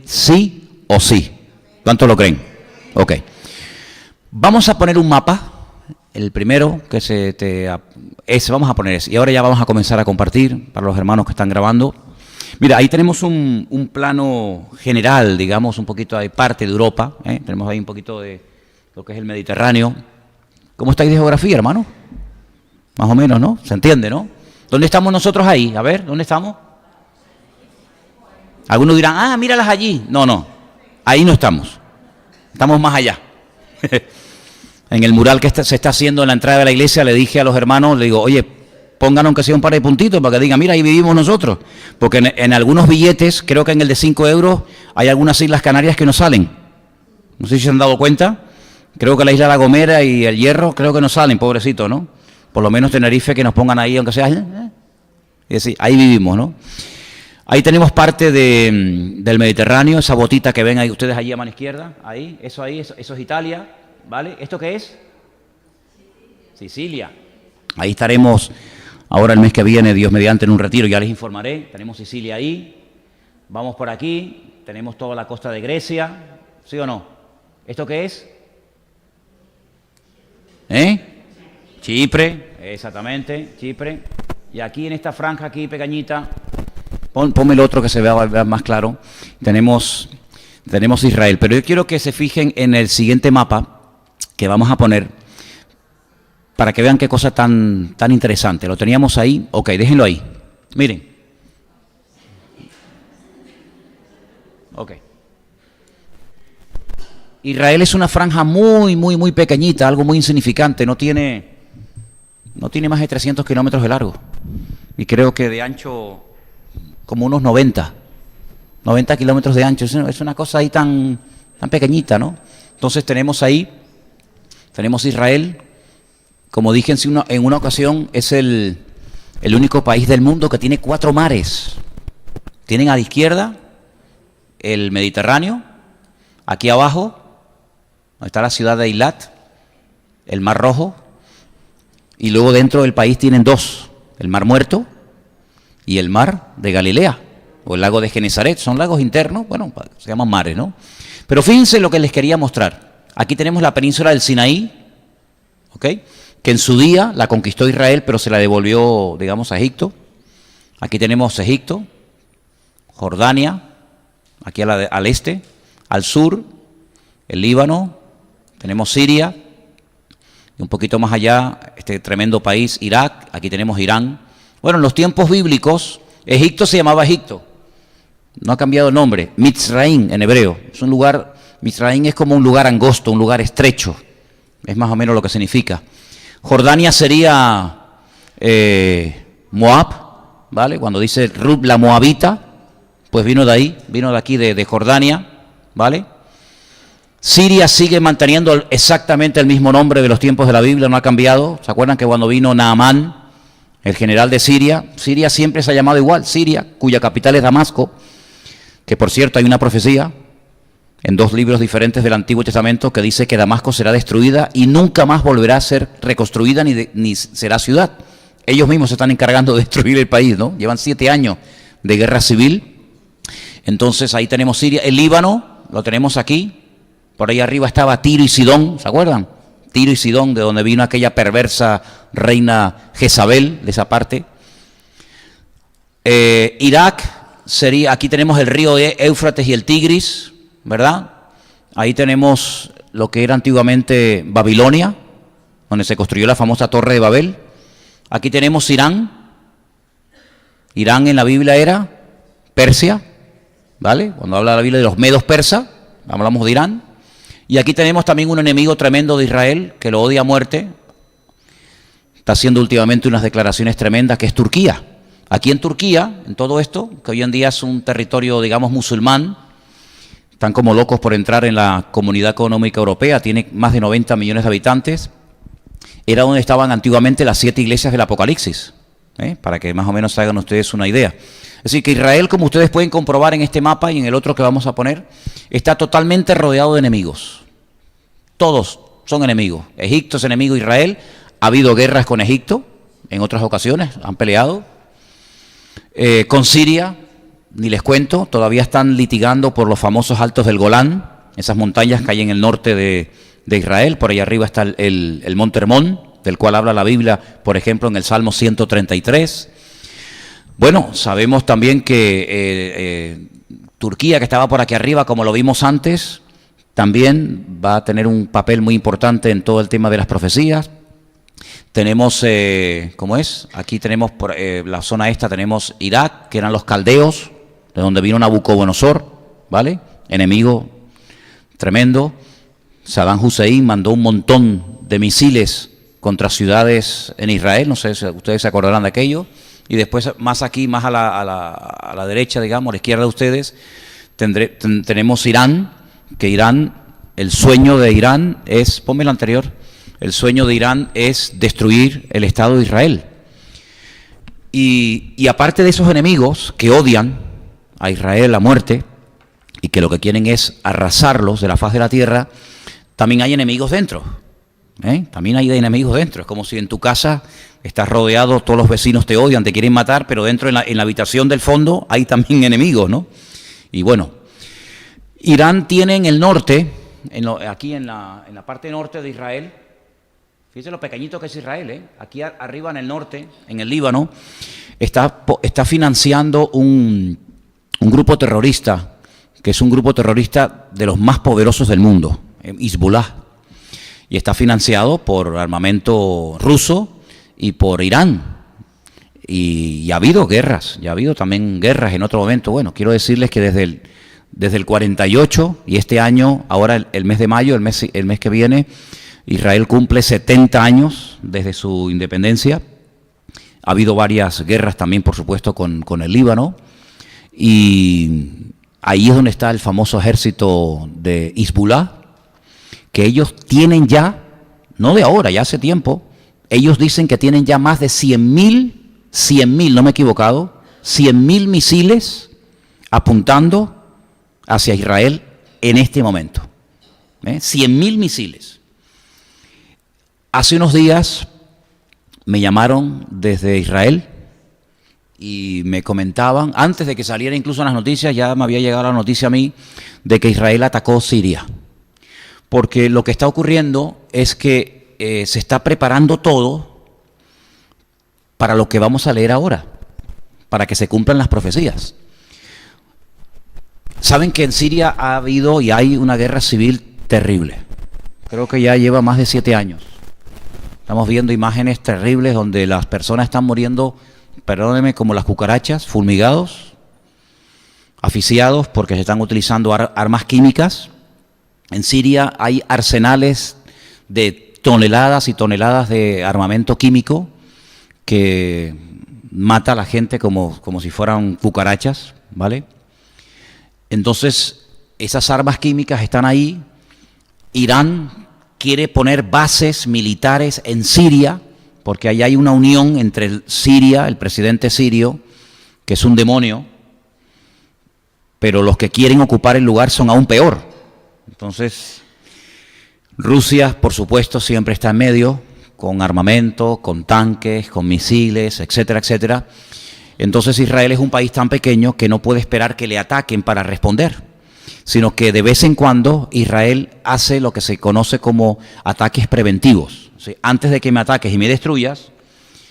sí o sí. ¿Cuántos lo creen? Ok. Vamos a poner un mapa. El primero que ese vamos a poner ese. Y ahora ya vamos a comenzar a compartir para los hermanos que están grabando. Mira, ahí tenemos un plano general, digamos, un poquito de parte de Europa. Tenemos ahí un poquito de lo que es el Mediterráneo. ¿Cómo estáis de geografía, hermano? Más o menos, ¿no? ¿Se entiende, no? ¿Dónde estamos nosotros ahí? A ver, ¿dónde estamos? Algunos dirán, ah, míralas allí. No, no, ahí no estamos. Estamos más allá. En el mural que se está haciendo en la entrada de la iglesia, le dije a los hermanos, le digo, oye, pongan aunque sea un par de puntitos para que digan, mira, ahí vivimos nosotros. Porque en algunos billetes, creo que en el de 5 euros, hay algunas islas Canarias que no salen. No sé si se han dado cuenta. Creo que la isla La Gomera y el Hierro, creo que no salen, pobrecito, ¿no? Por lo menos Tenerife, que nos pongan ahí, aunque sea... Y decir, ahí vivimos, ¿no? Ahí tenemos parte del Mediterráneo, esa botita que ven ahí ustedes allí a mano izquierda, ahí, eso es Italia, ¿vale? ¿Esto qué es? Sicilia. Ahí estaremos ahora el mes que viene, Dios mediante, en un retiro, ya les informaré. Tenemos Sicilia ahí, vamos por aquí, tenemos toda la costa de Grecia, ¿sí o no? ¿Esto qué es? Chipre, exactamente, Chipre. Y aquí en esta franja aquí pequeñita, ponme el otro que se vea más claro, tenemos Israel. Pero yo quiero que se fijen en el siguiente mapa que vamos a poner para que vean qué cosa tan interesante. Lo teníamos ahí, ok, déjenlo ahí. Miren. Ok. Israel es una franja muy pequeñita, algo muy insignificante, no tiene más de 300 kilómetros de largo y creo que de ancho como unos 90 kilómetros de ancho, es una cosa ahí tan pequeñita, ¿no? Entonces tenemos Israel, como dije en una ocasión, es el único país del mundo que tiene 4 mares. Tienen a la izquierda el Mediterráneo, aquí abajo donde está la ciudad de Eilat, el Mar Rojo, y luego dentro del país tienen 2, el Mar Muerto y el Mar de Galilea, o el lago de Genesaret. Son lagos internos, bueno, se llaman mares, ¿no? Pero fíjense lo que les quería mostrar. Aquí tenemos la península del Sinaí, ¿ok?, que en su día la conquistó Israel, pero se la devolvió, digamos, a Egipto. Aquí tenemos Egipto, Jordania, aquí al este, al sur, el Líbano, tenemos Siria, y un poquito más allá, este tremendo país, Irak, aquí tenemos Irán. Bueno, en los tiempos bíblicos, Egipto se llamaba Egipto, no ha cambiado el nombre, Mitzraim en hebreo, es un lugar, Mitzraim es como un lugar angosto, un lugar estrecho, es más o menos lo que significa. Jordania sería Moab, ¿vale? Cuando dice Rub la Moabita, pues vino de ahí, vino de aquí, de Jordania, ¿vale? Siria sigue manteniendo exactamente el mismo nombre de los tiempos de la Biblia, no ha cambiado. ¿Se acuerdan que cuando vino Naamán, el general de Siria, Siria siempre se ha llamado igual, Siria, cuya capital es Damasco, que por cierto hay una profecía en 2 libros diferentes del Antiguo Testamento que dice que Damasco será destruida y nunca más volverá a ser reconstruida ni será ciudad. Ellos mismos se están encargando de destruir el país, ¿no? Llevan 7 años de guerra civil. Entonces ahí tenemos Siria, el Líbano, lo tenemos aquí. Por ahí arriba estaba Tiro y Sidón, ¿se acuerdan? Tiro y Sidón, de donde vino aquella perversa reina Jezabel, de esa parte. Irak sería, aquí tenemos el río Éufrates y el Tigris, ¿verdad? Ahí tenemos lo que era antiguamente Babilonia, donde se construyó la famosa Torre de Babel. Aquí tenemos Irán. Irán en la Biblia era Persia, ¿vale? Cuando habla la Biblia de los medos persas, hablamos de Irán. Y aquí tenemos también un enemigo tremendo de Israel, que lo odia a muerte. Está haciendo últimamente unas declaraciones tremendas, que es Turquía. Aquí en Turquía, en todo esto, que hoy en día es un territorio, digamos, musulmán, están como locos por entrar en la Comunidad Económica Europea, tiene más de 90 millones de habitantes. Era donde estaban antiguamente las 7 iglesias del Apocalipsis, para que más o menos hagan ustedes una idea. Es decir, que Israel, como ustedes pueden comprobar en este mapa y en el otro que vamos a poner, está totalmente rodeado de enemigos. Todos son enemigos. Egipto es enemigo de Israel. Ha habido guerras con Egipto en otras ocasiones, han peleado. Con Siria, ni les cuento, todavía están litigando por los famosos Altos del Golán, esas montañas que hay en el norte de Israel. Por ahí arriba está el Monte Hermón, del cual habla la Biblia, por ejemplo, en el Salmo 133. Bueno, sabemos también que Turquía, que estaba por aquí arriba, como lo vimos antes, también va a tener un papel muy importante en todo el tema de las profecías. Tenemos, ¿cómo es? Aquí tenemos, por la zona esta, tenemos Irak, que eran los caldeos, de donde vino Nabucodonosor, ¿vale? Enemigo tremendo. Saddam Hussein mandó un montón de misiles contra ciudades en Israel, no sé si ustedes se acordarán de aquello. Y después, más aquí, más a la derecha, digamos, a la izquierda de ustedes, tenemos Irán, que Irán, el sueño de Irán es, ponme lo anterior, el sueño de Irán es destruir el Estado de Israel. Y aparte de esos enemigos que odian a Israel a muerte y que lo que quieren es arrasarlos de la faz de la tierra, también hay enemigos dentro. También hay enemigos dentro. Es como si en tu casa estás rodeado, todos los vecinos te odian, te quieren matar, pero dentro en la habitación del fondo hay también enemigos, ¿no? Y bueno, Irán tiene en el norte, aquí en la parte norte de Israel, fíjense lo pequeñito que es Israel, aquí arriba en el norte, en el Líbano, está financiando un grupo terrorista, que es un grupo terrorista de los más poderosos del mundo, Hezbollah, y está financiado por armamento ruso y por Irán. Y ha habido guerras, ya ha habido también guerras en otro momento. Bueno, quiero decirles que desde el 48 y este año, ahora el mes de mayo, el mes que viene, Israel cumple 70 años desde su independencia. Ha habido varias guerras también, por supuesto, con el Líbano. Y ahí es donde está el famoso ejército de Hezbollah, que ellos tienen ya, no de ahora, ya hace tiempo, ellos dicen que tienen ya más de 100.000, no me he equivocado, 100.000 misiles apuntando hacia Israel en este momento. 100.000 misiles. Hace unos días me llamaron desde Israel y me comentaban, antes de que saliera incluso en las noticias, ya me había llegado la noticia a mí de que Israel atacó Siria. Porque lo que está ocurriendo es que se está preparando todo para lo que vamos a leer ahora, para que se cumplan las profecías. Saben que en Siria ha habido y hay una guerra civil terrible. Creo que ya lleva más de 7 años. Estamos viendo imágenes terribles donde las personas están muriendo, perdónenme, como las cucarachas, fulmigados, asfixiados porque se están utilizando armas químicas. En Siria hay arsenales de toneladas y toneladas de armamento químico que mata a la gente como si fueran cucarachas, ¿vale? Entonces, esas armas químicas están ahí. Irán quiere poner bases militares en Siria, porque ahí hay una unión entre Siria, el presidente sirio, que es un demonio, pero los que quieren ocupar el lugar son aún peor. Entonces, Rusia, por supuesto, siempre está en medio, con armamento, con tanques, con misiles, etcétera, etcétera. Entonces Israel es un país tan pequeño que no puede esperar que le ataquen para responder, sino que de vez en cuando Israel hace lo que se conoce como ataques preventivos. ¿Sí? Antes de que me ataques y me destruyas,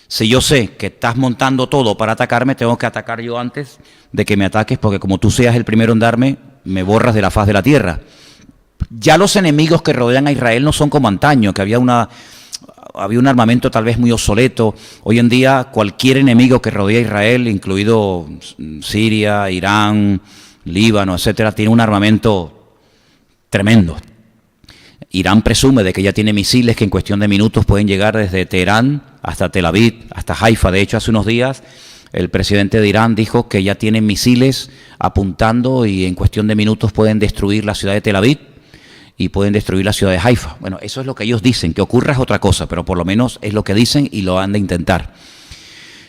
si yo sé que estás montando todo para atacarme, tengo que atacar yo antes de que me ataques, porque como tú seas el primero en darme, me borras de la faz de la tierra. Ya los enemigos que rodean a Israel no son como antaño, que había un armamento tal vez muy obsoleto. Hoy en día cualquier enemigo que rodea a Israel, incluido Siria, Irán, Líbano, etcétera, tiene un armamento tremendo. Irán presume de que ya tiene misiles que en cuestión de minutos pueden llegar desde Teherán hasta Tel Aviv, hasta Haifa. De hecho, hace unos días el presidente de Irán dijo que ya tienen misiles apuntando y en cuestión de minutos pueden destruir la ciudad de Tel Aviv y pueden destruir la ciudad de Haifa. Bueno, eso es lo que ellos dicen, que ocurra es otra cosa, pero por lo menos es lo que dicen y lo han de intentar.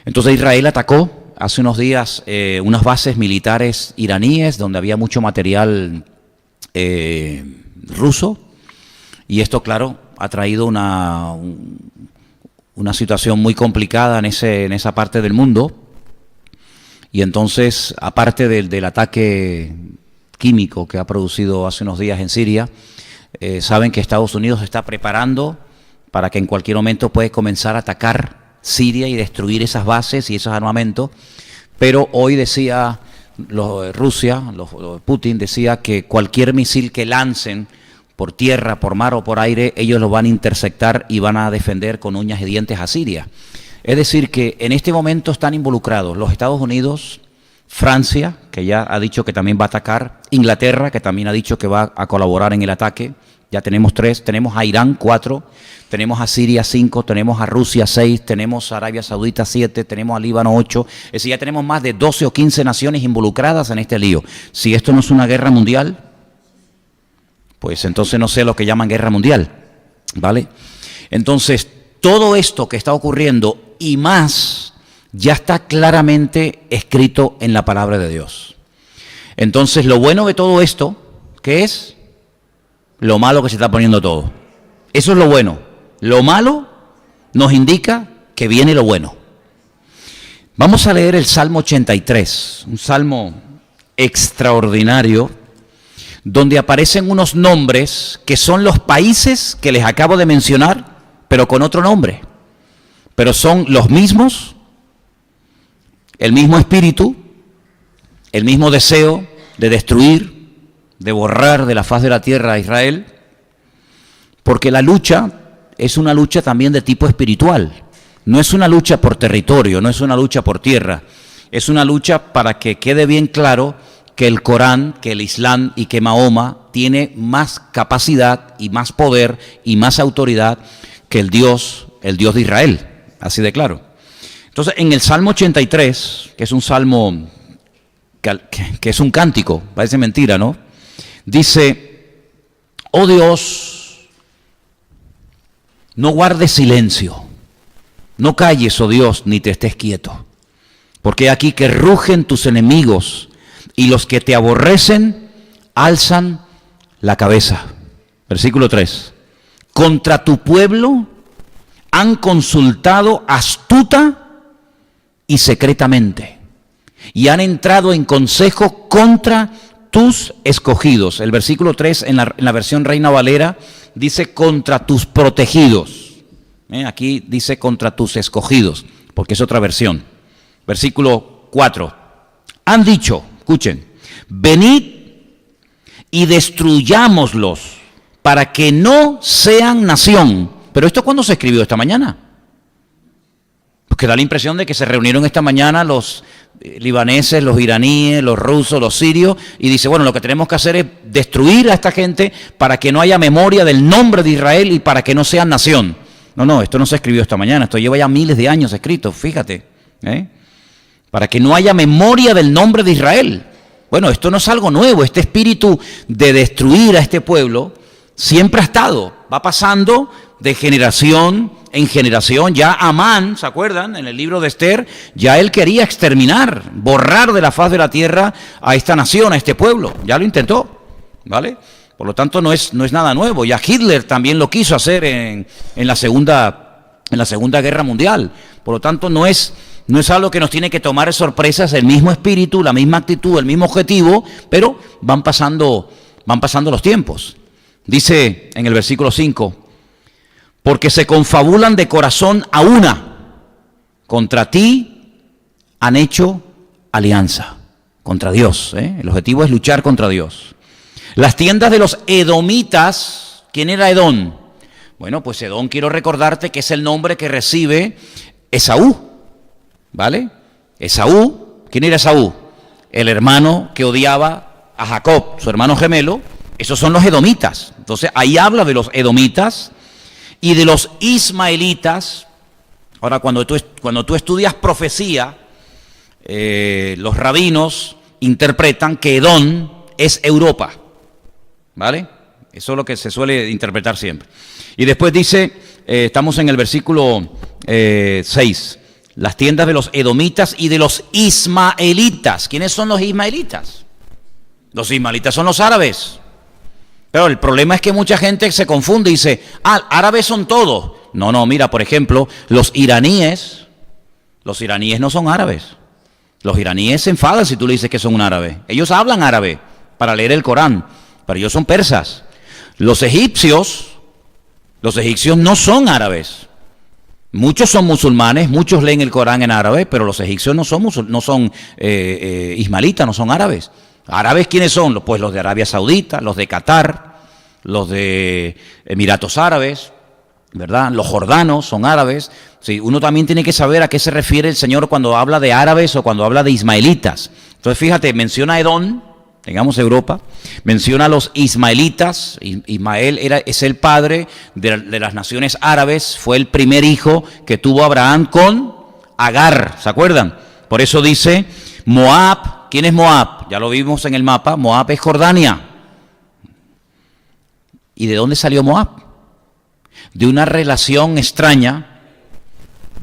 Entonces Israel atacó hace unos días unas bases militares iraníes donde había mucho material ruso, y esto, claro, ha traído una situación muy complicada en esa parte del mundo. Y entonces, aparte del ataque químico que ha producido hace unos días en Siria, saben que Estados Unidos se está preparando para que en cualquier momento puede comenzar a atacar Siria y destruir esas bases y esos armamentos. Pero hoy decía Rusia, Putin decía que cualquier misil que lancen por tierra, por mar o por aire, ellos lo van a interceptar y van a defender con uñas y dientes a Siria. Es decir, que en este momento están involucrados los Estados Unidos, Francia, que ya ha dicho que también va a atacar, Inglaterra, que también ha dicho que va a colaborar en el ataque. Ya tenemos 3, tenemos a Irán 4, tenemos a Siria 5, tenemos a Rusia 6, tenemos a Arabia Saudita 7, tenemos a Líbano 8. Es decir, ya tenemos más de 12 o 15 naciones involucradas en este lío. Si esto no es una guerra mundial, pues entonces no sé lo que llaman guerra mundial, ¿vale? Entonces, todo esto que está ocurriendo y más ya está claramente escrito en la palabra de Dios. Entonces, lo bueno de todo esto, ¿qué es? Lo malo que se está poniendo todo. Eso es lo bueno. Lo malo nos indica que viene lo bueno. Vamos a leer el Salmo 83, un salmo extraordinario, donde aparecen unos nombres que son los países que les acabo de mencionar, pero con otro nombre. Pero son los mismos, el mismo espíritu, el mismo deseo de destruir, de borrar de la faz de la tierra a Israel, porque la lucha es una lucha también de tipo espiritual. No es una lucha por territorio, no es una lucha por tierra, es una lucha para que quede bien claro que el Corán, que el Islam y que Mahoma tiene más capacidad y más poder y más autoridad que el Dios de Israel, así de claro. Entonces, en el Salmo 83, que es un salmo que es un cántico, parece mentira, ¿no? Dice: oh Dios, no guardes silencio, no calles, oh Dios, ni te estés quieto, porque aquí que rugen tus enemigos y los que te aborrecen alzan la cabeza. Versículo 3. Contra tu pueblo han consultado astuta y secretamente, y han entrado en consejo contra tus escogidos. El versículo 3 en la versión Reina Valera dice contra tus protegidos. Aquí dice contra tus escogidos, porque es otra versión. Versículo 4. Han dicho, escuchen, venid y destruyámoslos para que no sean nación. Pero ¿esto cuándo se escribió? ¿Esta mañana? Porque da la impresión de que se reunieron esta mañana los libaneses, los iraníes, los rusos, los sirios, y dice, bueno, lo que tenemos que hacer es destruir a esta gente para que no haya memoria del nombre de Israel y para que no sean nación. No, esto no se escribió esta mañana, esto lleva ya miles de años escrito, fíjate, para que no haya memoria del nombre de Israel. Bueno, esto no es algo nuevo, este espíritu de destruir a este pueblo siempre ha estado, va pasando de generación en generación. Ya Amán, ¿se acuerdan? En el libro de Esther, ya él quería exterminar, borrar de la faz de la tierra a esta nación, a este pueblo, ya lo intentó, ¿vale? Por lo tanto, no es nada nuevo. Ya Hitler también lo quiso hacer en la Segunda Guerra Mundial. Por lo tanto, no es algo que nos tiene que tomar de sorpresa, es el mismo espíritu, la misma actitud, el mismo objetivo, pero van pasando los tiempos. Dice en el versículo 5, porque se confabulan de corazón a una, contra ti han hecho alianza, contra Dios. El objetivo es luchar contra Dios. Las tiendas de los edomitas, ¿quién era Edom? Bueno, pues Edom, quiero recordarte que es el nombre que recibe Esaú, ¿vale? Esaú, ¿quién era Esaú? El hermano que odiaba a Jacob, su hermano gemelo. Esos son los edomitas. Entonces, ahí habla de los edomitas y de los ismaelitas. Ahora, cuando tú estudias profecía, los rabinos interpretan que Edom es Europa, ¿vale? Eso es lo que se suele interpretar siempre. Y después dice, estamos en el versículo 6, las tiendas de los edomitas y de los ismaelitas. ¿Quiénes son los ismaelitas? Los ismaelitas son los árabes. Pero el problema es que mucha gente se confunde y dice, árabes son todos. No, mira, por ejemplo, los iraníes no son árabes. Los iraníes se enfadan si tú le dices que son un árabe. Ellos hablan árabe para leer el Corán, pero ellos son persas. Los egipcios no son árabes. Muchos son musulmanes, muchos leen el Corán en árabe, pero los egipcios no son ismaelitas, no son árabes. ¿Árabes quiénes son? Pues los de Arabia Saudita, los de Qatar, los de Emiratos Árabes, ¿verdad? Los jordanos son árabes. Sí, uno también tiene que saber a qué se refiere el Señor cuando habla de árabes o cuando habla de ismaelitas. Entonces, fíjate, menciona a Edom, digamos Europa, menciona a los ismaelitas. Ismael es el padre de las naciones árabes, fue el primer hijo que tuvo Abraham con Agar, ¿se acuerdan? Por eso dice Moab. ¿Quién es Moab? Ya lo vimos en el mapa. Moab es Jordania. ¿Y de dónde salió Moab? De una relación extraña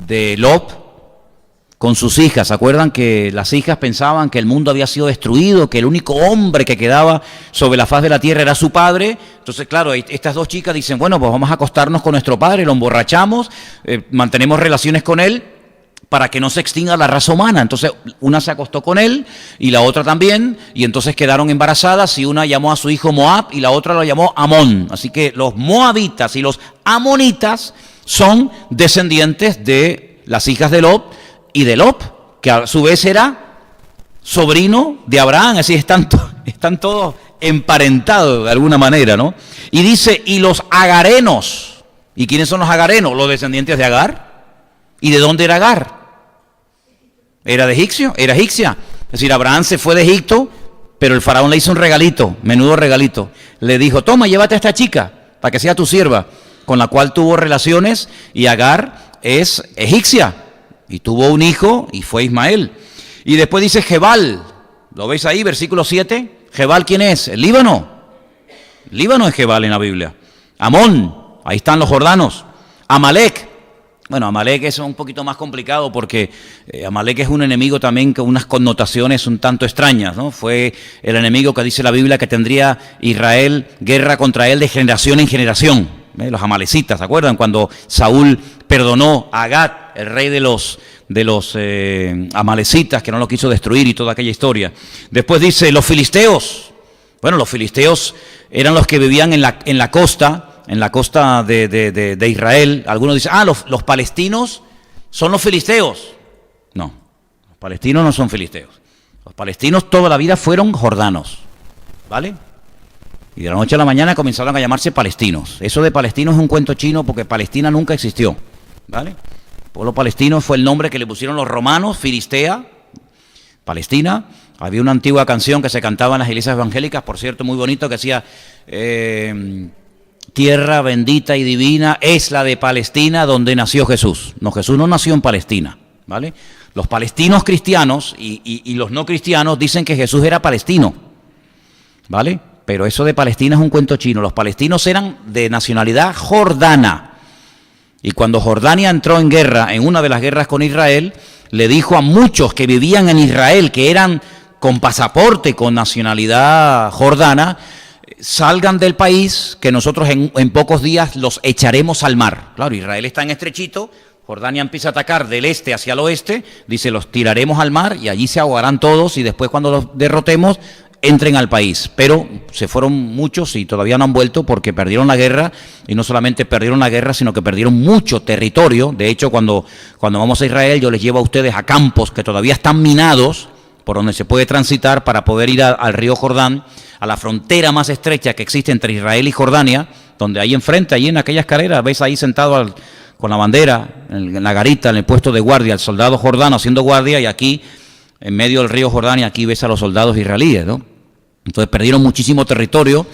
de Lot con sus hijas. ¿Se acuerdan que las hijas pensaban que el mundo había sido destruido, que el único hombre que quedaba sobre la faz de la tierra era su padre? Entonces, claro, estas dos chicas dicen, bueno, pues vamos a acostarnos con nuestro padre, lo emborrachamos, mantenemos relaciones con él para que no se extinga la raza humana. Entonces, una se acostó con él y la otra también, y entonces quedaron embarazadas, y una llamó a su hijo Moab y la otra lo llamó Amón. Así que los moabitas y los amonitas son descendientes de las hijas de Lot y de Lot, que a su vez era sobrino de Abraham. Así están todos emparentados de alguna manera, ¿no? Y dice, y los agarenos. ¿Y quiénes son los agarenos? Los descendientes de Agar. ¿Y de dónde era Agar? Era egipcia. Es decir, Abraham se fue de Egipto, pero el faraón le hizo un regalito, menudo regalito. Le dijo, toma, llévate a esta chica para que sea tu sierva, con la cual tuvo relaciones, y Agar es egipcia. Y tuvo un hijo, y fue Ismael. Y después dice Jebal, ¿lo veis ahí, versículo 7? Jebal, ¿quién es? El Líbano. Líbano es Jebal en la Biblia. Amón, ahí están los jordanos. Amalek. Bueno, Amalek es un poquito más complicado porque Amalek es un enemigo también con unas connotaciones un tanto extrañas, ¿no? Fue el enemigo que dice la Biblia que tendría Israel guerra contra él de generación en generación. Los amalecitas, ¿se acuerdan? Cuando Saúl perdonó a Agag, el rey de los amalecitas, que no lo quiso destruir, y toda aquella historia. Después dice los filisteos. Bueno, los filisteos eran los que vivían en la costa de Israel. Algunos dicen, los palestinos son los filisteos. No, los palestinos no son filisteos. Los palestinos toda la vida fueron jordanos, ¿vale? Y de la noche a la mañana comenzaron a llamarse palestinos. Eso de palestinos es un cuento chino porque Palestina nunca existió, ¿vale? El pueblo palestino fue el nombre que le pusieron los romanos, Filistea, Palestina. Había una antigua canción que se cantaba en las iglesias evangélicas, por cierto, muy bonito, que decía... tierra bendita y divina es la de Palestina donde nació Jesús. No, Jesús no nació en Palestina, ¿vale? Los palestinos cristianos y los no cristianos dicen que Jesús era palestino, ¿vale? Pero eso de Palestina es un cuento chino. Los palestinos eran de nacionalidad jordana. Y cuando Jordania entró en guerra, en una de las guerras con Israel, le dijo a muchos que vivían en Israel, que eran con pasaporte, con nacionalidad jordana, salgan del país, que nosotros en pocos días los echaremos al mar. Claro, Israel está en estrechito, Jordania empieza a atacar del este hacia el oeste, dice, los tiraremos al mar y allí se ahogarán todos, y después cuando los derrotemos, entren al país. Pero se fueron muchos y todavía no han vuelto porque perdieron la guerra, y no solamente perdieron la guerra, sino que perdieron mucho territorio. De hecho, cuando vamos a Israel, yo les llevo a ustedes a campos que todavía están minados, por donde se puede transitar para poder ir al río Jordán, a la frontera más estrecha que existe entre Israel y Jordania, donde ahí enfrente, ahí en aquella escalera, ves ahí sentado con la bandera, en la garita, en el puesto de guardia, el soldado jordano haciendo guardia, y aquí, en medio del río Jordania, aquí ves a los soldados israelíes, ¿no? Entonces perdieron muchísimo territorio,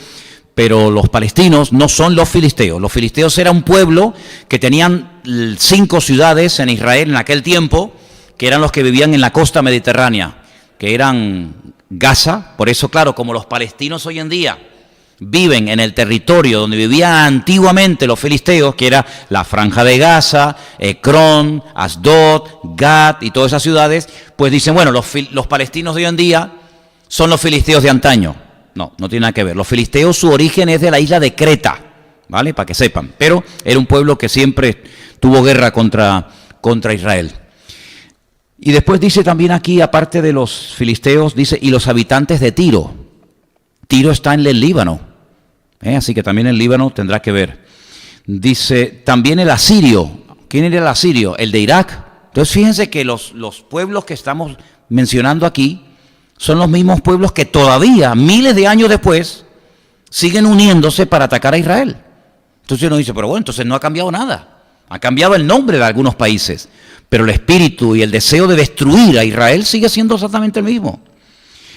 pero los palestinos no son los filisteos. Los filisteos era un pueblo que tenían 5 ciudades en Israel en aquel tiempo, que eran los que vivían en la costa mediterránea, que eran Gaza. Por eso, claro, como los palestinos hoy en día viven en el territorio donde vivían antiguamente los filisteos, que era la Franja de Gaza, Ecrón, Asdod, Gat y todas esas ciudades, pues dicen, bueno, los palestinos de hoy en día son los filisteos de antaño. No, no tiene nada que ver. Los filisteos, su origen es de la isla de Creta, ¿vale? Para que sepan. Pero era un pueblo que siempre tuvo guerra contra Israel. Y después dice también aquí, aparte de los filisteos, dice, y los habitantes de Tiro. Tiro está en el Líbano, así que también el Líbano tendrá que ver. Dice, también el asirio. ¿Quién era el asirio? El de Irak. Entonces fíjense que los pueblos que estamos mencionando aquí son los mismos pueblos que todavía, miles de años después, siguen uniéndose para atacar a Israel. Entonces uno dice, pero bueno, entonces no ha cambiado nada. Ha cambiado el nombre de algunos países, pero el espíritu y el deseo de destruir a Israel sigue siendo exactamente el mismo.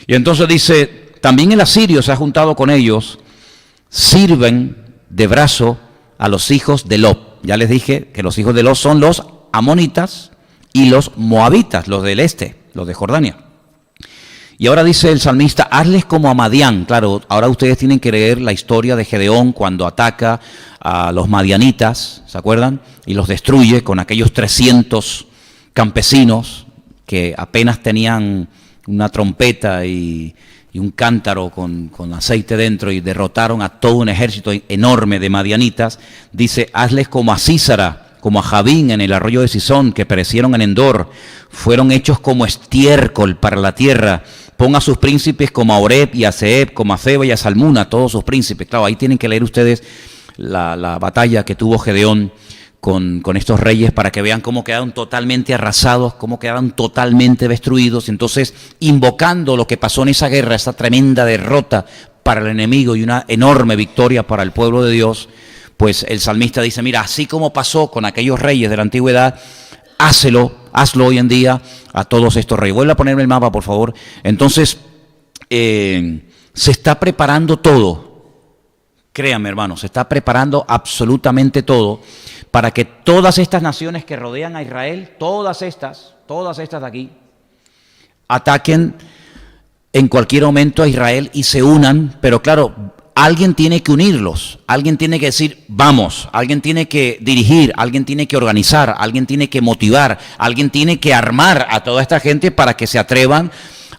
Y entonces dice, también el asirio se ha juntado con ellos, sirven de brazo a los hijos de Lot. Ya les dije que los hijos de Lot son los amonitas y los moabitas, los del este, los de Jordania. Y ahora dice el salmista, hazles como a Madián. Claro, ahora ustedes tienen que leer la historia de Gedeón cuando ataca a los madianitas, ¿se acuerdan? Y los destruye con aquellos 300 campesinos que apenas tenían una trompeta y un cántaro con aceite dentro, y derrotaron a todo un ejército enorme de madianitas. Dice, hazles como a Sísara, como a Jabín en el arroyo de Sisón, que perecieron en Endor, fueron hechos como estiércol para la tierra. Pon a sus príncipes como a Oreb y a Zeeb, como a Zeba y a Salmuna, todos sus príncipes. Claro, ahí tienen que leer ustedes la batalla que tuvo Gedeón con estos reyes para que vean cómo quedaron totalmente arrasados, cómo quedaron totalmente destruidos. Entonces, invocando lo que pasó en esa guerra, esa tremenda derrota para el enemigo y una enorme victoria para el pueblo de Dios, pues el salmista dice, mira, así como pasó con aquellos reyes de la antigüedad, hazlo hoy en día a todos estos reyes. Vuelve a ponerme el mapa, por favor. Entonces, se está preparando todo. Créanme, hermanos, se está preparando absolutamente todo para que todas estas naciones que rodean a Israel, todas estas de aquí, ataquen en cualquier momento a Israel y se unan, pero claro, alguien tiene que unirlos, alguien tiene que decir, vamos, alguien tiene que dirigir, alguien tiene que organizar, alguien tiene que motivar, alguien tiene que armar a toda esta gente para que se atrevan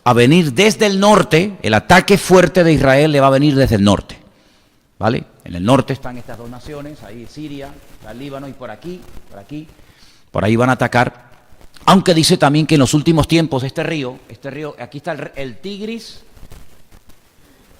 a venir desde el norte. El ataque fuerte de Israel le va a venir desde el norte, ¿vale? En el norte están estas dos naciones, ahí Siria, el Líbano, y por aquí, por ahí van a atacar. Aunque dice también que en los últimos tiempos este río, aquí está el Tigris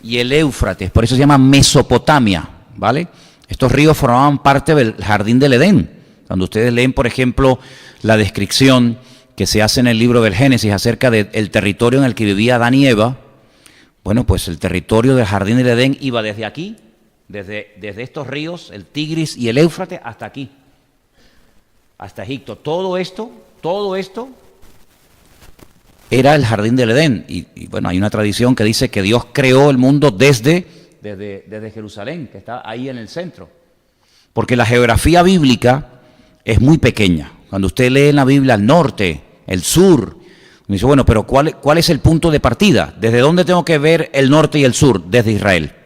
y el Éufrates, por eso se llama Mesopotamia, ¿vale? Estos ríos formaban parte del jardín del Edén. Cuando ustedes leen, por ejemplo, la descripción que se hace en el libro del Génesis acerca del territorio en el que vivía Adán y Eva, bueno, pues el territorio del jardín del Edén iba desde aquí, desde estos ríos, el Tigris y el Éufrates, hasta aquí, hasta Egipto. Todo esto era el jardín del Edén. Y bueno, hay una tradición que dice que Dios creó el mundo desde Jerusalén, que está ahí en el centro. Porque la geografía bíblica es muy pequeña. Cuando usted lee en la Biblia el norte, el sur, me dice, bueno, pero ¿cuál es el punto de partida? ¿Desde dónde tengo que ver el norte y el sur? Desde Israel.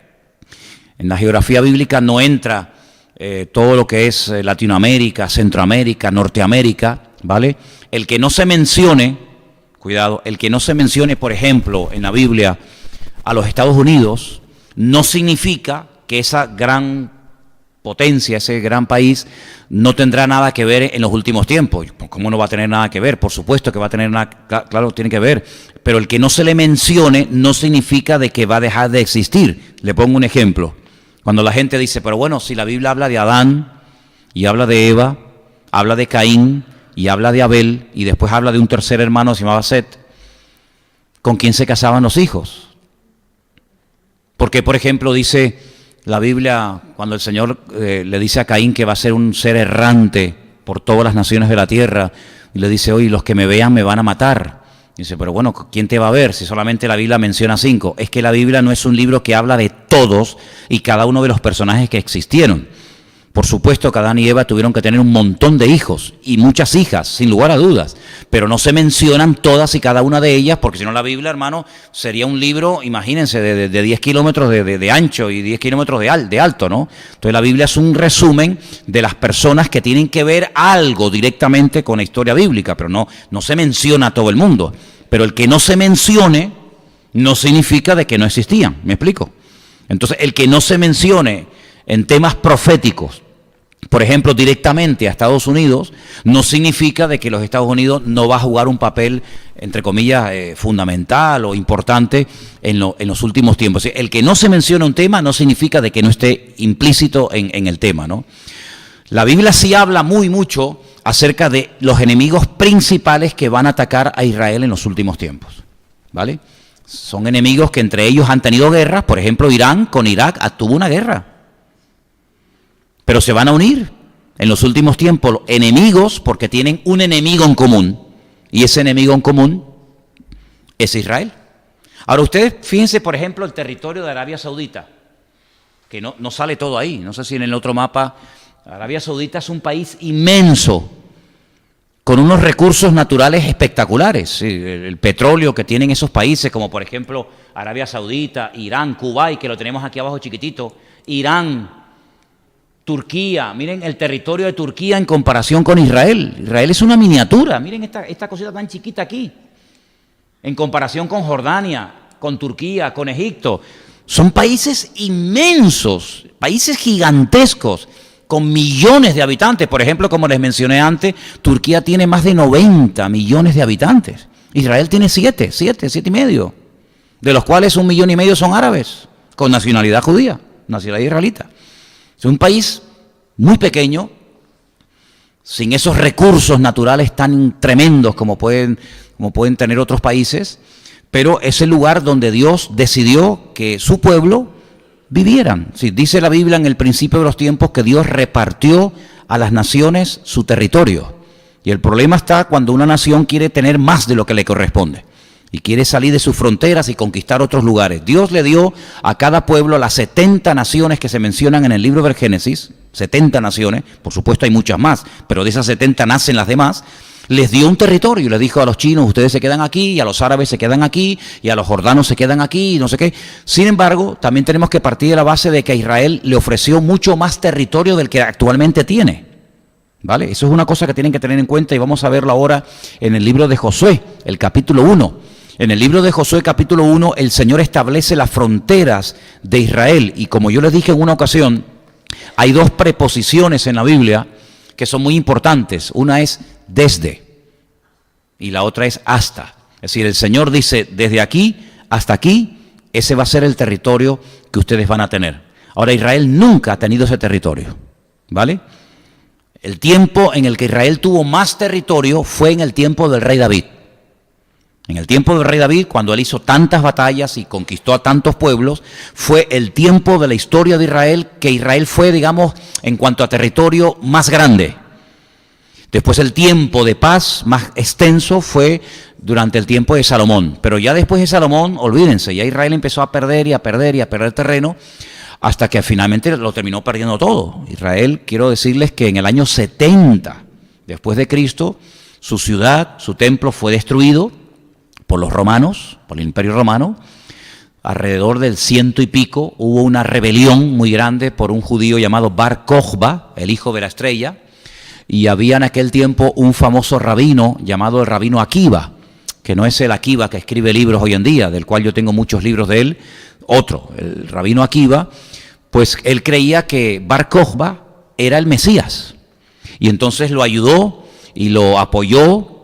En la geografía bíblica no entra todo lo que es Latinoamérica, Centroamérica, Norteamérica, ¿vale? El que no se mencione, cuidado, el que no se mencione, por ejemplo, en la Biblia a los Estados Unidos, no significa que esa gran potencia, ese gran país, no tendrá nada que ver en los últimos tiempos. ¿Cómo no va a tener nada que ver? Por supuesto que va a tener nada, claro, tiene que ver, pero el que no se le mencione no significa de que va a dejar de existir. Le pongo un ejemplo. Cuando la gente dice, pero bueno, si la Biblia habla de Adán, y habla de Eva, habla de Caín, y habla de Abel, y después habla de un tercer hermano que se llamaba Set, ¿con quién se casaban los hijos? Porque, por ejemplo, dice la Biblia, cuando el Señor le dice a Caín que va a ser un ser errante por todas las naciones de la tierra, y le dice, oye, los que me vean me van a matar. Y dice, pero bueno, ¿quién te va a ver si solamente la Biblia menciona 5? Es que la Biblia no es un libro que habla de todos y cada uno de los personajes que existieron. Por supuesto que Adán y Eva tuvieron que tener un montón de hijos y muchas hijas, sin lugar a dudas, pero no se mencionan todas y cada una de ellas, porque si no la Biblia, hermano, sería un libro, imagínense, de 10 kilómetros de ancho y 10 kilómetros de alto, ¿no? Entonces la Biblia es un resumen de las personas que tienen que ver algo directamente con la historia bíblica, pero no se menciona a todo el mundo. Pero el que no se mencione no significa de que no existían, ¿me explico? Entonces el que no se mencione en temas proféticos, por ejemplo, directamente a Estados Unidos, no significa de que los Estados Unidos no va a jugar un papel, entre comillas, fundamental o importante en los últimos tiempos. El que no se menciona un tema no significa de que no esté implícito en el tema, ¿no? La Biblia sí habla mucho acerca de los enemigos principales que van a atacar a Israel en los últimos tiempos, ¿vale? Son enemigos que entre ellos han tenido guerras. Por ejemplo, Irán con Irak tuvo una guerra. Pero se van a unir en los últimos tiempos los enemigos porque tienen un enemigo en común. Y ese enemigo en común es Israel. Ahora ustedes fíjense, por ejemplo, el territorio de Arabia Saudita, que no sale todo ahí. No sé si en el otro mapa, Arabia Saudita es un país inmenso, con unos recursos naturales espectaculares. El petróleo que tienen esos países, como por ejemplo Arabia Saudita, Irán, Kuwait, que lo tenemos aquí abajo chiquitito, Irán, Turquía. Miren el territorio de Turquía en comparación con Israel. Israel es una miniatura. Miren esta cosita tan chiquita aquí. En comparación con Jordania, con Turquía, con Egipto. Son países inmensos, países gigantescos, con millones de habitantes. Por ejemplo, como les mencioné antes, Turquía tiene más de 90 millones de habitantes. Israel tiene 7 y medio, de los cuales 1,5 millones son árabes, con nacionalidad judía, nacionalidad israelita. Es un país muy pequeño, sin esos recursos naturales tan tremendos como pueden tener otros países, pero es el lugar donde Dios decidió que su pueblo vivieran. Sí, dice la Biblia en el principio de los tiempos que Dios repartió a las naciones su territorio. Y el problema está cuando una nación quiere tener más de lo que le corresponde y quiere salir de sus fronteras y conquistar otros lugares. Dios le dio a cada pueblo las 70 naciones que se mencionan en el libro del Génesis, 70 naciones, por supuesto hay muchas más, pero de esas 70 nacen las demás. Les dio un territorio y les dijo a los chinos, ustedes se quedan aquí, y a los árabes se quedan aquí, y a los jordanos se quedan aquí, y no sé qué. Sin embargo, también tenemos que partir de la base de que a Israel le ofreció mucho más territorio del que actualmente tiene, ¿vale? Eso es una cosa que tienen que tener en cuenta y vamos a verlo ahora en el libro de Josué, el capítulo 1. En el libro de Josué, capítulo 1, el Señor establece las fronteras de Israel. Y como yo les dije en una ocasión, hay 2 preposiciones en la Biblia que son muy importantes. Una es desde y la otra es hasta. Es decir, el Señor dice desde aquí hasta aquí, ese va a ser el territorio que ustedes van a tener. Ahora, Israel nunca ha tenido ese territorio, ¿vale? El tiempo en el que Israel tuvo más territorio fue en el tiempo del rey David. En el tiempo del rey David, cuando él hizo tantas batallas y conquistó a tantos pueblos, fue el tiempo de la historia de Israel, que Israel fue, digamos, en cuanto a territorio, más grande. Después el tiempo de paz más extenso fue durante el tiempo de Salomón. Pero ya después de Salomón, olvídense, ya Israel empezó a perder y a perder y a perder terreno, hasta que finalmente lo terminó perdiendo todo. Israel, quiero decirles que en el año 70 después de Cristo, su ciudad, su templo fue destruido por los romanos, por el Imperio Romano. Alrededor del 100 y pico hubo una rebelión muy grande por un judío llamado Bar Kokhba, el hijo de la estrella, y había en aquel tiempo un famoso rabino llamado el rabino Akiva, que no es el Akiva que escribe libros hoy en día, del cual yo tengo muchos libros de él, otro, el rabino Akiva, pues él creía que Bar Kokhba era el Mesías, y entonces lo ayudó y lo apoyó.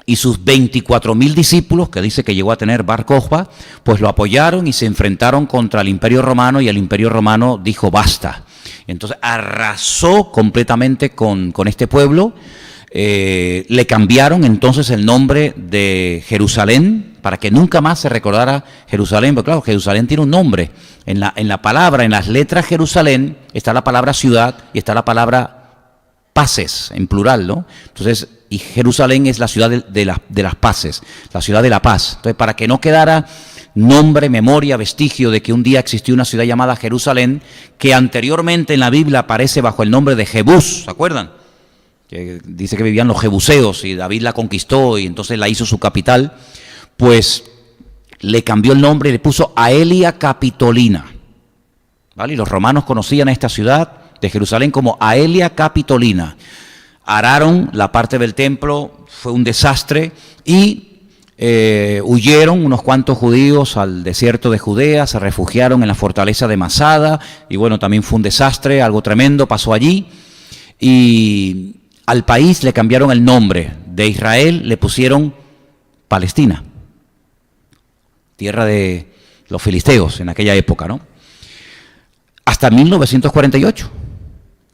Y sus 24,000 discípulos, que dice que llegó a tener Bar Kokhba, pues lo apoyaron y se enfrentaron contra el Imperio Romano, y el Imperio Romano dijo basta. Entonces arrasó completamente con este pueblo. Le cambiaron entonces el nombre de Jerusalén para que nunca más se recordara Jerusalén, porque claro, Jerusalén tiene un nombre. En la palabra, en las letras Jerusalén, está la palabra ciudad y está la palabra paces, en plural, ¿no? Entonces, y Jerusalén es la ciudad de las paces, la ciudad de la paz. Entonces, para que no quedara nombre, memoria, vestigio de que un día existió una ciudad llamada Jerusalén, que anteriormente en la Biblia aparece bajo el nombre de Jebús, ¿se acuerdan? Que dice que vivían los jebuseos y David la conquistó y entonces la hizo su capital, pues le cambió el nombre y le puso Aelia Capitolina, ¿vale? Y los romanos conocían a esta ciudad de Jerusalén como Aelia Capitolina. Araron la parte del templo, fue un desastre, y huyeron unos cuantos judíos al desierto de Judea, se refugiaron en la fortaleza de Masada, y bueno, también fue un desastre, algo tremendo pasó allí. y al país le cambiaron el nombre. De Israel le pusieron Palestina, tierra de los filisteos en aquella época, ¿no? Hasta 1948.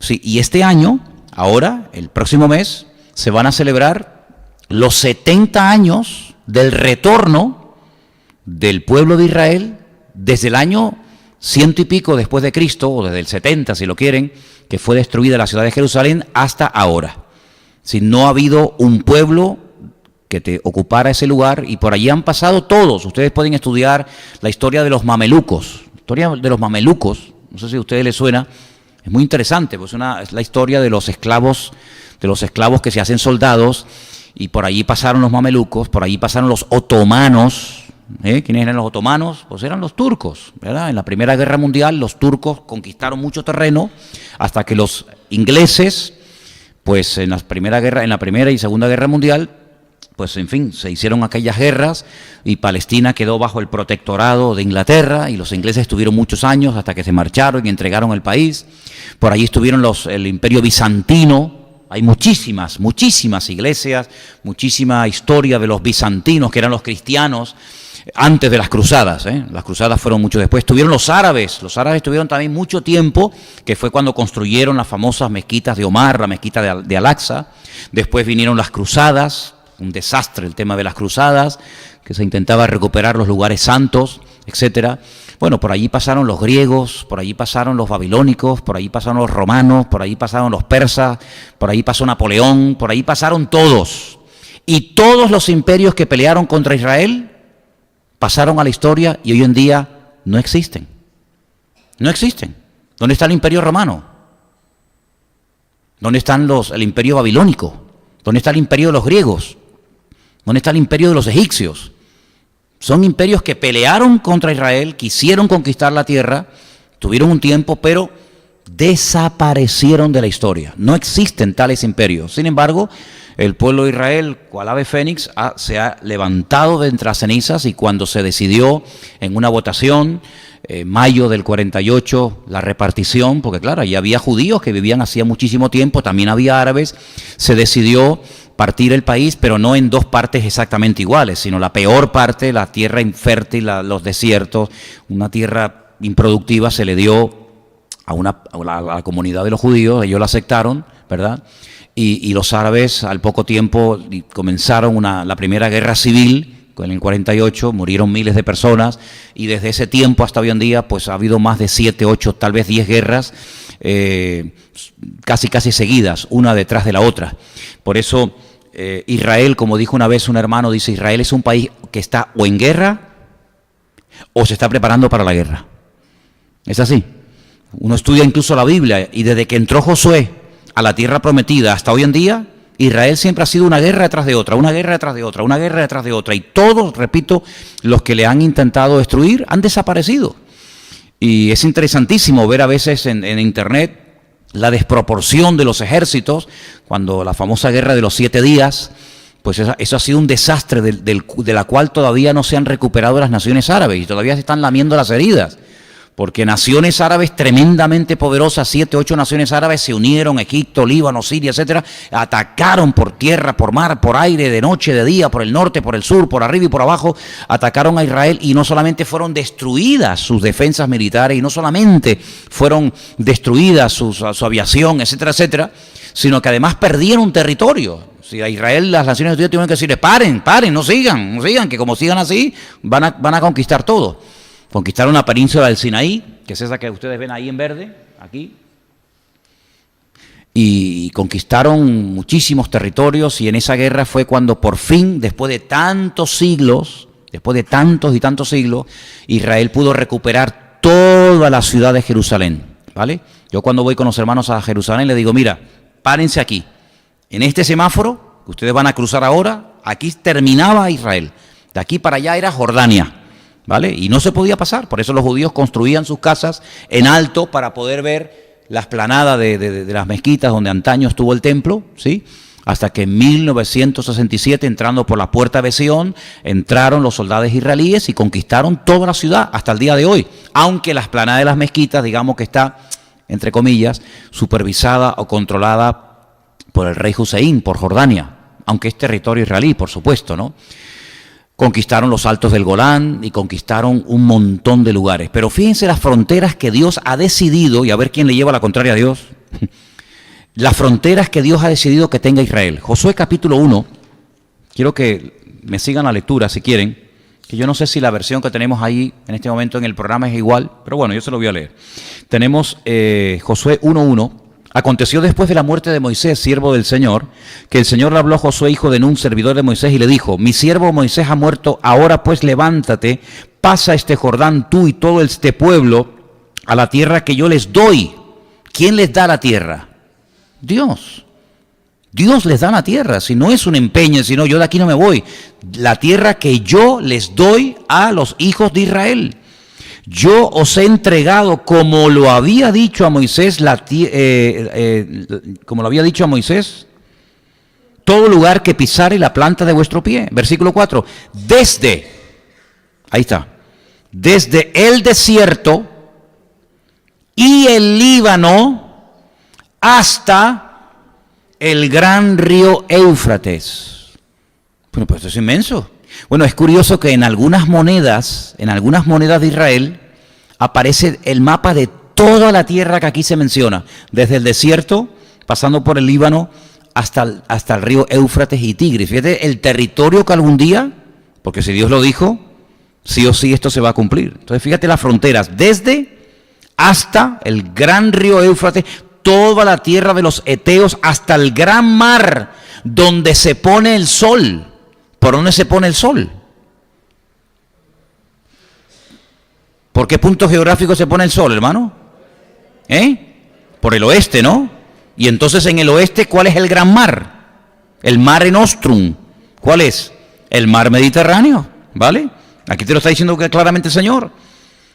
Sí, y este año, ahora, el próximo mes, se van a celebrar los 70 años del retorno del pueblo de Israel desde el año 100 y pico después de Cristo, o desde el 70 si lo quieren, que fue destruida la ciudad de Jerusalén, hasta ahora. Si no ha habido un pueblo que te ocupara ese lugar, y por allí han pasado todos. Ustedes pueden estudiar la historia de los mamelucos. La historia de los mamelucos, no sé si a ustedes les suena, es muy interesante, pues es la historia de los esclavos que se hacen soldados, y por allí pasaron los mamelucos, por allí pasaron los otomanos. ¿Quiénes eran los otomanos? Pues eran los turcos, ¿verdad? En la Primera Guerra Mundial los turcos conquistaron mucho terreno hasta que los ingleses, pues en la Primera y Segunda Guerra Mundial, pues en fin, se hicieron aquellas guerras y Palestina quedó bajo el protectorado de Inglaterra, y los ingleses estuvieron muchos años hasta que se marcharon y entregaron el país. Por allí estuvieron el Imperio Bizantino. Hay muchísimas iglesias, muchísima historia de los bizantinos, que eran los cristianos antes de las cruzadas. Las cruzadas fueron mucho después. Estuvieron los árabes tuvieron también mucho tiempo, que fue cuando construyeron las famosas mezquitas de Omar, la mezquita de Al-Aqsa. Después vinieron las cruzadas, un desastre el tema de las cruzadas, que se intentaba recuperar los lugares santos, etcétera. Bueno, por allí pasaron los griegos, por allí pasaron los babilónicos, por allí pasaron los romanos, por allí pasaron los persas, por allí pasó Napoleón, por allí pasaron todos. Y todos los imperios que pelearon contra Israel pasaron a la historia y hoy en día no existen. No existen. ¿Dónde está el imperio romano? ¿Dónde está el imperio babilónico? ¿Dónde está el imperio de los griegos? ¿Dónde está el imperio de los egipcios? Son imperios que pelearon contra Israel, quisieron conquistar la tierra, tuvieron un tiempo, pero desaparecieron de la historia. No existen tales imperios. Sin embargo, el pueblo de Israel, cual ave fénix, se ha levantado de entre las cenizas, y cuando se decidió en una votación, mayo del 48, la repartición, porque claro, allí había judíos que vivían hacía muchísimo tiempo, también había árabes, se decidió partir el país, pero no en dos partes exactamente iguales, sino la peor parte, la tierra infértil, los desiertos, una tierra improductiva, se le dio a la comunidad de los judíos. Ellos la aceptaron, ¿verdad? Y los árabes al poco tiempo comenzaron la primera guerra civil. En el 48 murieron miles de personas, y desde ese tiempo hasta hoy en día pues ha habido más de 7, 8, tal vez 10 guerras casi seguidas, una detrás de la otra. Por eso Israel, como dijo una vez un hermano, dice: Israel es un país que está o en guerra o se está preparando para la guerra. Es así. Uno estudia incluso la Biblia, y desde que entró Josué a la tierra prometida hasta hoy en día, Israel siempre ha sido una guerra detrás de otra, una guerra detrás de otra, una guerra detrás de otra, y todos, repito, los que le han intentado destruir han desaparecido. Y es interesantísimo ver a veces en internet la desproporción de los ejércitos, cuando la famosa guerra de los 7 días, pues eso ha sido un desastre de la cual todavía no se han recuperado las naciones árabes, y todavía se están lamiendo las heridas. Porque naciones árabes tremendamente poderosas, 7, 8 naciones árabes se unieron, Egipto, Líbano, Siria, etcétera, atacaron por tierra, por mar, por aire, de noche, de día, por el norte, por el sur, por arriba y por abajo, atacaron a Israel, y no solamente fueron destruidas sus defensas militares, y no solamente fueron destruidas su aviación, etcétera, etcétera, sino que además perdieron territorio. Si a Israel las Naciones Unidas tuvieron que decirle: paren, no sigan, que como sigan así van a conquistar todo. Conquistaron la península del Sinaí, que es esa que ustedes ven ahí en verde, aquí, y conquistaron muchísimos territorios, y en esa guerra fue cuando por fin, después de tantos siglos, Israel pudo recuperar toda la ciudad de Jerusalén, ¿vale? Yo cuando voy con los hermanos a Jerusalén les digo: mira, párense aquí, en este semáforo que ustedes van a cruzar ahora, aquí terminaba Israel, de aquí para allá era Jordania, ¿vale? Y no se podía pasar. Por eso los judíos construían sus casas en alto para poder ver la explanada de las mezquitas donde antaño estuvo el templo, ¿sí? Hasta que en 1967, entrando por la puerta de Sion, entraron los soldados israelíes y conquistaron toda la ciudad hasta el día de hoy. Aunque la explanada de las mezquitas, digamos que está entre comillas, supervisada o controlada por el rey Hussein, por Jordania, aunque es territorio israelí, por supuesto, ¿no? Conquistaron los altos del Golán y conquistaron un montón de lugares. Pero fíjense las fronteras que Dios ha decidido, y a ver quién le lleva la contraria a Dios, las fronteras que Dios ha decidido que tenga Israel. Josué capítulo 1, quiero que me sigan la lectura si quieren, que yo no sé si la versión que tenemos ahí en este momento en el programa es igual, pero bueno, yo se lo voy a leer. Tenemos Josué 1:1. Aconteció después de la muerte de Moisés, siervo del Señor, que el Señor le habló a Josué, hijo de Nun, servidor de Moisés, y le dijo: mi siervo Moisés ha muerto, ahora pues levántate, pasa este Jordán tú y todo este pueblo a la tierra que yo les doy. ¿Quién les da la tierra? Dios. Dios les da la tierra, si no es un empeño, sino yo de aquí no me voy. La tierra que yo les doy a los hijos de Israel. Yo os he entregado, como lo había dicho a Moisés, todo lugar que pisare la planta de vuestro pie. Versículo 4. Desde el desierto y el Líbano hasta el gran río Éufrates. Bueno, pues esto es inmenso. Bueno, es curioso que en algunas monedas de Israel aparece el mapa de toda la tierra que aquí se menciona, desde el desierto, pasando por el Líbano, hasta el río Éufrates y Tigris. Fíjate el territorio que algún día, porque si Dios lo dijo, sí o sí esto se va a cumplir. Entonces fíjate las fronteras, desde hasta el gran río Éufrates, toda la tierra de los Eteos, hasta el gran mar, donde se pone el sol. ¿Por dónde se pone el sol? ¿Por qué punto geográfico se pone el sol, hermano? Por el oeste, ¿no? Y entonces en el oeste, ¿cuál es el gran mar? El Mare Nostrum. ¿Cuál es? El mar Mediterráneo, ¿vale? Aquí te lo está diciendo claramente el Señor.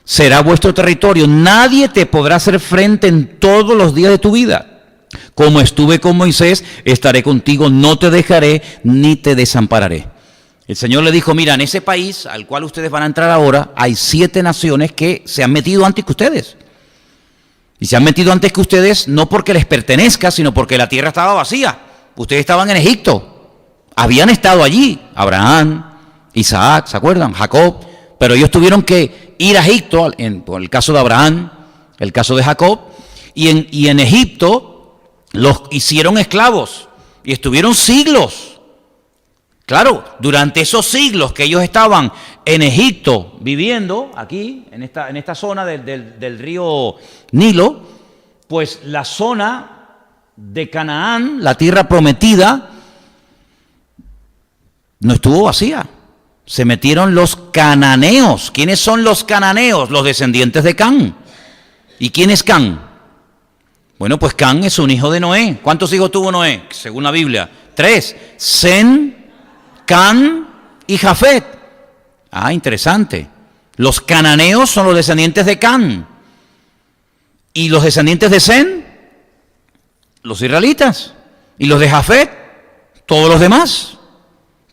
Será vuestro territorio. Nadie te podrá hacer frente en todos los días de tu vida. Como estuve con Moisés, estaré contigo, no te dejaré ni te desampararé. El Señor le dijo: mira, en ese país al cual ustedes van a entrar ahora, hay 7 naciones que se han metido antes que ustedes. Y se han metido antes que ustedes no porque les pertenezca, sino porque la tierra estaba vacía. Ustedes estaban en Egipto, habían estado allí, Abraham, Isaac, ¿se acuerdan? Jacob, pero ellos tuvieron que ir a Egipto, por el caso de Abraham, el caso de Jacob, y en Egipto los hicieron esclavos y estuvieron siglos. Claro, durante esos siglos que ellos estaban en Egipto viviendo, aquí, en esta zona del río Nilo, pues la zona de Canaán, la tierra prometida, no estuvo vacía. Se metieron los cananeos. ¿Quiénes son los cananeos? Los descendientes de Can. ¿Y quién es Can? Bueno, pues Can es un hijo de Noé. ¿Cuántos hijos tuvo Noé? Según la Biblia, 3. Sem, Can y Jafet. Ah, interesante. Los cananeos son los descendientes de Can. ¿Y los descendientes de Sem? Los israelitas. ¿Y los de Jafet? Todos los demás.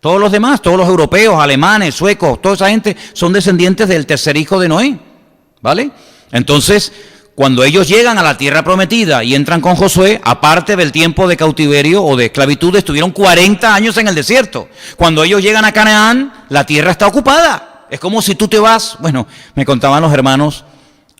Todos los demás, todos los europeos, alemanes, suecos, toda esa gente son descendientes del tercer hijo de Noé. ¿Vale? Entonces, cuando ellos llegan a la tierra prometida y entran con Josué, aparte del tiempo de cautiverio o de esclavitud, estuvieron 40 años en el desierto. Cuando ellos llegan a Canaán, la tierra está ocupada. Es como si tú te vas. Bueno, me contaban los hermanos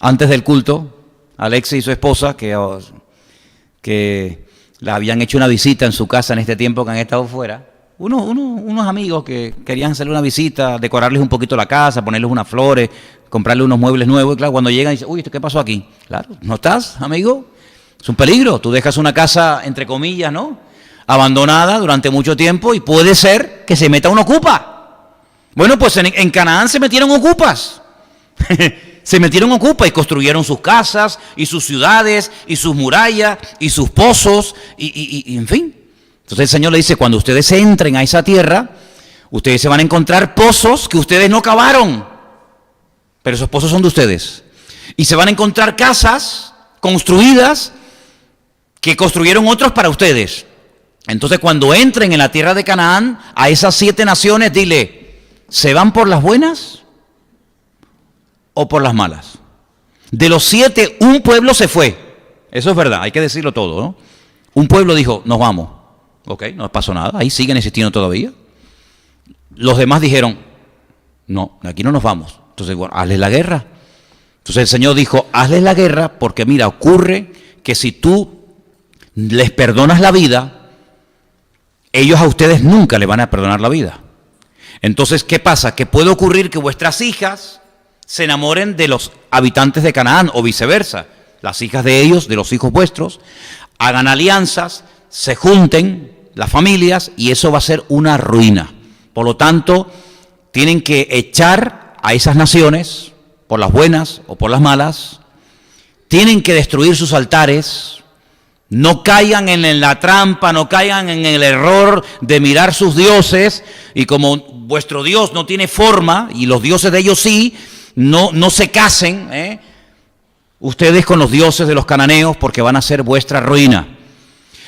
antes del culto, Alexis y su esposa, que le habían hecho una visita en su casa en este tiempo que han estado fuera. Unos amigos que querían hacerle una visita, decorarles un poquito la casa, ponerles unas flores, comprarle unos muebles nuevos. Y claro, cuando llegan dicen: uy, ¿qué pasó aquí? Claro, ¿no estás, amigo? Es un peligro. Tú dejas una casa, entre comillas, ¿no?, abandonada durante mucho tiempo y puede ser que se meta un ocupa. Bueno, pues en Canaán se metieron ocupas. Se metieron ocupas y construyeron sus casas y sus ciudades y sus murallas y sus pozos y en fin. Entonces el Señor le dice: cuando ustedes entren a esa tierra, ustedes se van a encontrar pozos que ustedes no cavaron, pero esos pozos son de ustedes. Y se van a encontrar casas construidas que construyeron otros para ustedes. Entonces cuando entren en la tierra de Canaán, a esas 7 naciones, dile: ¿se van por las buenas o por las malas? De los 7, un pueblo se fue. Eso es verdad, hay que decirlo todo, ¿no? Un pueblo dijo, nos vamos. Ok, no pasó nada, ahí siguen existiendo todavía. Los demás dijeron, no, aquí no nos vamos. Entonces, bueno, hazles la guerra. Entonces el Señor dijo, hazles la guerra porque mira, ocurre que si tú les perdonas la vida, ellos a ustedes nunca le van a perdonar la vida. Entonces, ¿qué pasa? Que puede ocurrir que vuestras hijas se enamoren de los habitantes de Canaán o viceversa. Las hijas de ellos, de los hijos vuestros, hagan alianzas, se junten las familias y eso va a ser una ruina. Por lo tanto, tienen que echar a esas naciones, por las buenas o por las malas, tienen que destruir sus altares, no caigan en la trampa, no caigan en el error de mirar sus dioses, y como vuestro Dios no tiene forma, y los dioses de ellos sí, no se casen, ustedes con los dioses de los cananeos, porque van a ser vuestra ruina.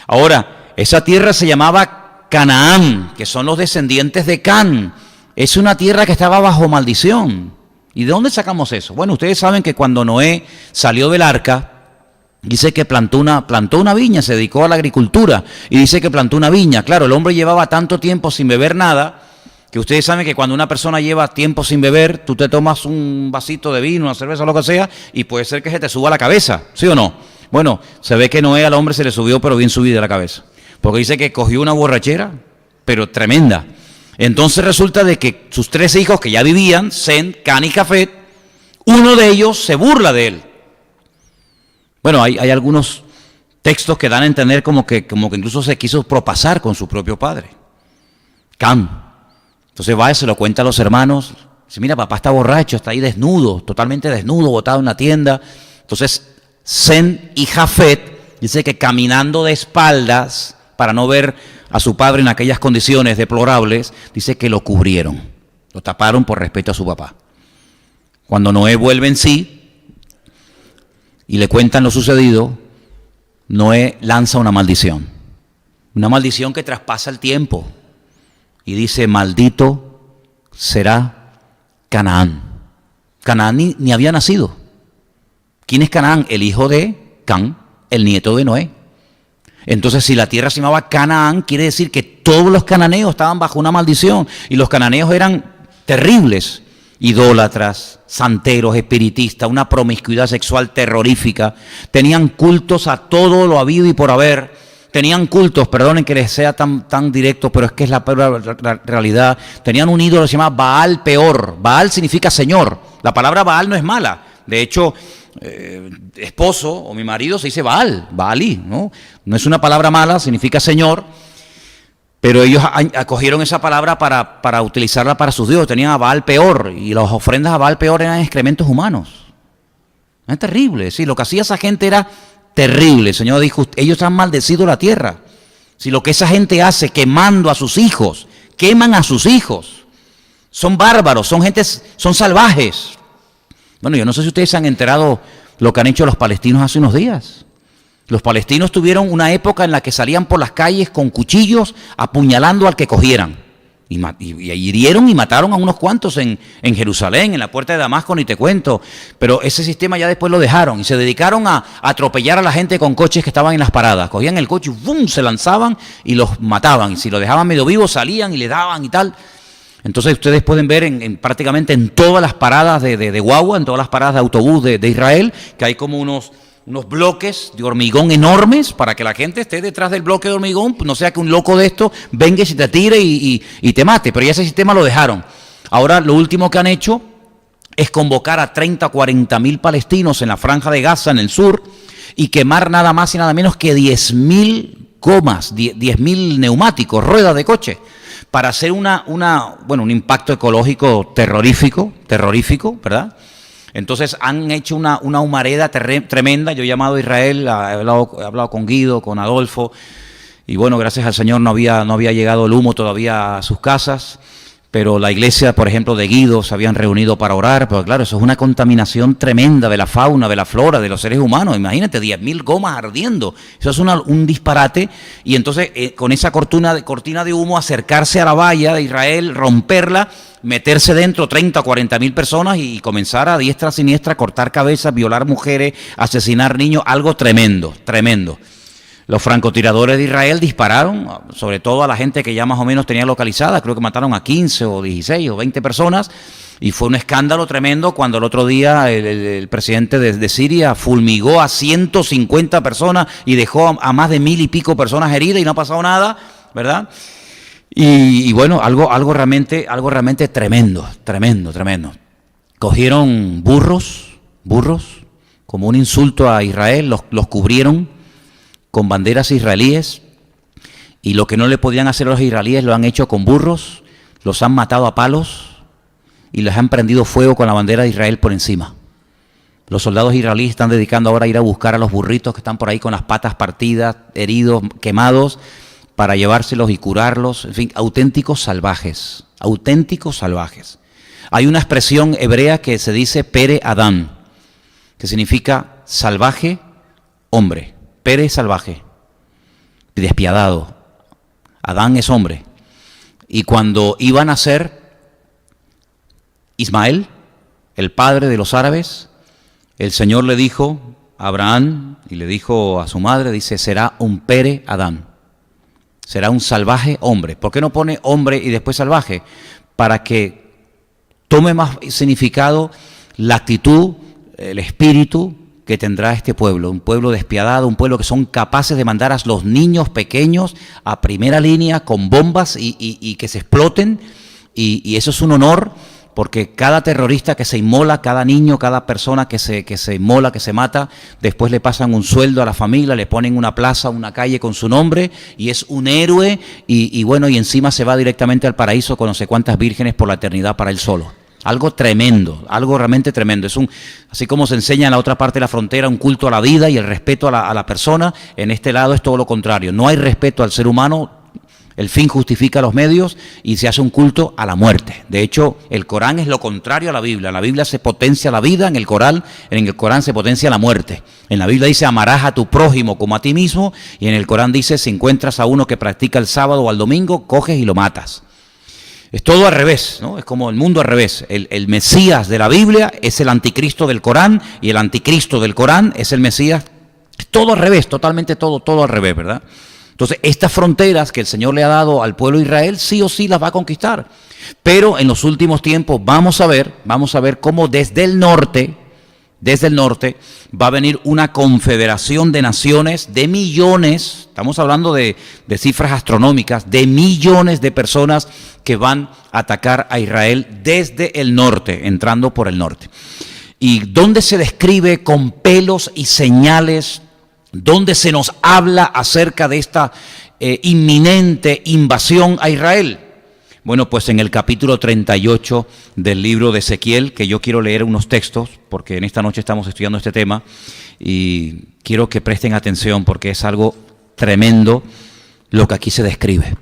Ahora, esa tierra se llamaba Canaán, que son los descendientes de Can. Es una tierra que estaba bajo maldición. ¿Y de dónde sacamos eso? Bueno, ustedes saben que cuando Noé salió del arca, dice que plantó una viña, se dedicó a la agricultura, y dice que plantó una viña. Claro, el hombre llevaba tanto tiempo sin beber nada, que ustedes saben que cuando una persona lleva tiempo sin beber, tú te tomas un vasito de vino, una cerveza, lo que sea, y puede ser que se te suba la cabeza, ¿sí o no? Bueno, se ve que Noé al hombre se le subió, pero bien subida la cabeza, porque dice que cogió una borrachera, pero tremenda. Entonces resulta de que sus 3 hijos que ya vivían, Sem, Can y Jafet, uno de ellos se burla de él. Bueno, hay algunos textos que dan a entender como que incluso se quiso propasar con su propio padre, Can. Entonces va y se lo cuenta a los hermanos. Dice, mira, papá está borracho, está ahí desnudo, totalmente desnudo, botado en la tienda. Entonces Sem y Jafet, dice que caminando de espaldas para no ver a su padre en aquellas condiciones deplorables, dice que lo cubrieron, lo taparon por respeto a su papá. Cuando Noé vuelve en sí y le cuentan lo sucedido, Noé lanza una maldición que traspasa el tiempo y dice, maldito será Canaán. Canaán ni había nacido. ¿Quién es Canaán? El hijo de Can, el nieto de Noé. Entonces, si la tierra se llamaba Canaán, quiere decir que todos los cananeos estaban bajo una maldición, y los cananeos eran terribles, idólatras, santeros, espiritistas, una promiscuidad sexual terrorífica, tenían cultos a todo lo habido y por haber, tenían cultos, perdonen que les sea tan directo, pero es que es la realidad, tenían un ídolo que se llama Baal Peor. Baal significa señor, la palabra Baal no es mala, de hecho, esposo o mi marido se dice Baal, Baalí, ¿no? No es una palabra mala, significa señor, pero ellos acogieron esa palabra para utilizarla para sus dioses. Tenían a Baal Peor, y las ofrendas a Baal Peor eran excrementos humanos. Es terrible, sí, lo que hacía esa gente era terrible. El Señor dijo, ellos han maldecido la tierra. Si lo que esa gente hace quemando a sus hijos, queman a sus hijos, son bárbaros, son salvajes. Bueno, yo no sé si ustedes se han enterado lo que han hecho los palestinos hace unos días. Los palestinos tuvieron una época en la que salían por las calles con cuchillos apuñalando al que cogieran. Y hirieron y mataron a unos cuantos en Jerusalén, en la puerta de Damasco, ni te cuento. Pero ese sistema ya después lo dejaron y se dedicaron a atropellar a la gente con coches que estaban en las paradas. Cogían el coche y ¡bum!, se lanzaban y los mataban. Y si los dejaban medio vivos, salían y le daban y tal. Entonces ustedes pueden ver prácticamente en todas las paradas de guagua, en todas las paradas de autobús de Israel, que hay como unos bloques de hormigón enormes para que la gente esté detrás del bloque de hormigón, no sea que un loco de esto venga y se te tire y te mate. Pero ya ese sistema lo dejaron. Ahora lo último que han hecho es convocar a 30 o 40 mil palestinos en la franja de Gaza, en el sur, y quemar nada más y nada menos que 10.000 gomas, 10.000 neumáticos, ruedas de coche, para hacer un impacto ecológico terrorífico, ¿verdad? Entonces han hecho una humareda tremenda. Yo he llamado a Israel, he hablado con Guido, con Adolfo, y bueno, gracias al Señor no había llegado el humo todavía a sus casas, pero la iglesia, por ejemplo, de Guido se habían reunido para orar, pero claro, eso es una contaminación tremenda de la fauna, de la flora, de los seres humanos. Imagínate, 10.000 gomas ardiendo. Eso es un disparate. Y entonces, con esa cortina de humo, acercarse a la valla de Israel, romperla, meterse dentro 30 o 40.000 personas y comenzar a diestra a siniestra, cortar cabezas, violar mujeres, asesinar niños, algo tremendo, tremendo. Los francotiradores de Israel dispararon, sobre todo a la gente que ya más o menos tenía localizada, creo que mataron a 15 o 16 o 20 personas, y fue un escándalo tremendo cuando el otro día el presidente de Siria fulmigó a 150 personas y dejó a más de 1.000 y pico personas heridas y no ha pasado nada, ¿verdad? Y bueno, algo realmente tremendo, tremendo, tremendo. Cogieron burros, como un insulto a Israel, los cubrieron con banderas israelíes, y lo que no le podían hacer a los israelíes lo han hecho con burros, los han matado a palos y les han prendido fuego con la bandera de Israel por encima. Los soldados israelíes están dedicando ahora a ir a buscar a los burritos que están por ahí con las patas partidas, heridos, quemados, para llevárselos y curarlos. En fin, auténticos salvajes, auténticos salvajes. Hay una expresión hebrea que se dice Pere Adán, que significa salvaje, hombre. Pere es salvaje, despiadado. Adán es hombre. Y cuando iba a nacer Ismael, el padre de los árabes, el Señor le dijo a Abraham y le dijo a su madre, dice, será un Pere Adán. Será un salvaje hombre. ¿Por qué no pone hombre y después salvaje? Para que tome más significado la actitud, el espíritu que tendrá este pueblo, un pueblo despiadado, un pueblo que son capaces de mandar a los niños pequeños a primera línea con bombas y que se exploten, y eso es un honor, porque cada terrorista que se inmola, cada niño, cada persona que se inmola, que se mata, después le pasan un sueldo a la familia, le ponen una plaza, una calle con su nombre, y es un héroe, y bueno, y encima se va directamente al paraíso con no sé cuántas vírgenes por la eternidad para él solo. Algo tremendo, algo realmente tremendo. Es así como se enseña en la otra parte de la frontera un culto a la vida y el respeto a la persona, en este lado es todo lo contrario. No hay respeto al ser humano, el fin justifica los medios y se hace un culto a la muerte. De hecho, el Corán es lo contrario a la Biblia. En la Biblia se potencia la vida, en el Corán se potencia la muerte. En la Biblia dice, amarás a tu prójimo como a ti mismo, y en el Corán dice, si encuentras a uno que practica el sábado o el domingo, coges y lo matas. Es todo al revés, ¿no? Es como el mundo al revés. El Mesías de la Biblia es el anticristo del Corán, y el anticristo del Corán es el Mesías. Es todo al revés, totalmente todo al revés, ¿verdad? Entonces, estas fronteras que el Señor le ha dado al pueblo de Israel, sí o sí las va a conquistar. Pero en los últimos tiempos vamos a ver cómo desde el norte va a venir una confederación de naciones de millones, estamos hablando de cifras astronómicas, de millones de personas que van a atacar a Israel desde el norte, entrando por el norte. Y donde se describe con pelos y señales, donde se nos habla acerca de esta inminente invasión a Israel. Bueno, pues en el capítulo 38 del libro de Ezequiel, que yo quiero leer unos textos, porque en esta noche estamos estudiando este tema, y quiero que presten atención porque es algo tremendo lo que aquí se describe.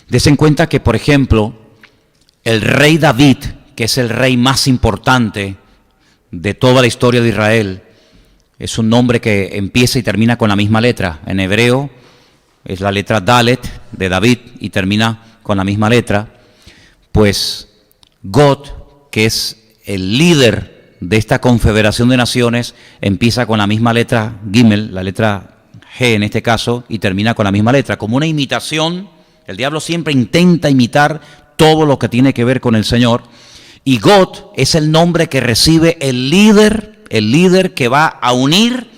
Desen cuenta que, por ejemplo, el rey David, que es el rey más importante de toda la historia de Israel, es un nombre que empieza y termina con la misma letra. En hebreo es la letra Dalet de David y termina con la misma letra. Pues God, que es el líder de esta confederación de naciones, empieza con la misma letra Gimel, la letra G en este caso, y termina con la misma letra, como una imitación. El diablo siempre intenta imitar todo lo que tiene que ver con el Señor, y God es el nombre que recibe el líder que va a unir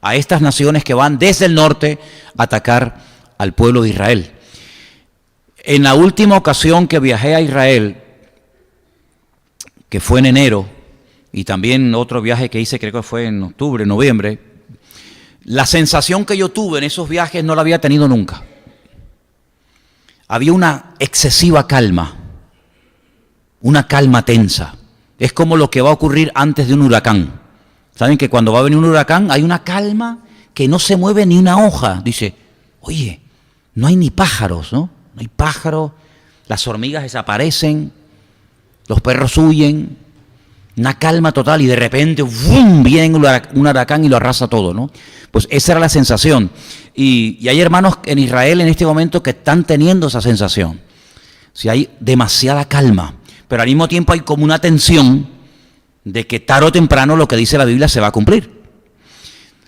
a estas naciones que van desde el norte a atacar al pueblo de Israel. En la última ocasión que viajé a Israel, que fue en enero, y también otro viaje que hice, creo que fue en octubre, noviembre, la sensación que yo tuve en esos viajes no la había tenido nunca. Había una excesiva calma, una calma tensa. Es como lo que va a ocurrir antes de un huracán. Saben que cuando va a venir un huracán hay una calma que no se mueve ni una hoja. Dice, oye, no hay ni pájaros, ¿no? No hay pájaros, las hormigas desaparecen, los perros huyen, una calma total y de repente ¡bum!, viene un huracán y lo arrasa todo, ¿no? Pues esa era la sensación. Y hay hermanos en Israel en este momento que están teniendo esa sensación. Si hay demasiada calma, pero al mismo tiempo hay como una tensión de que tarde o temprano lo que dice la Biblia se va a cumplir.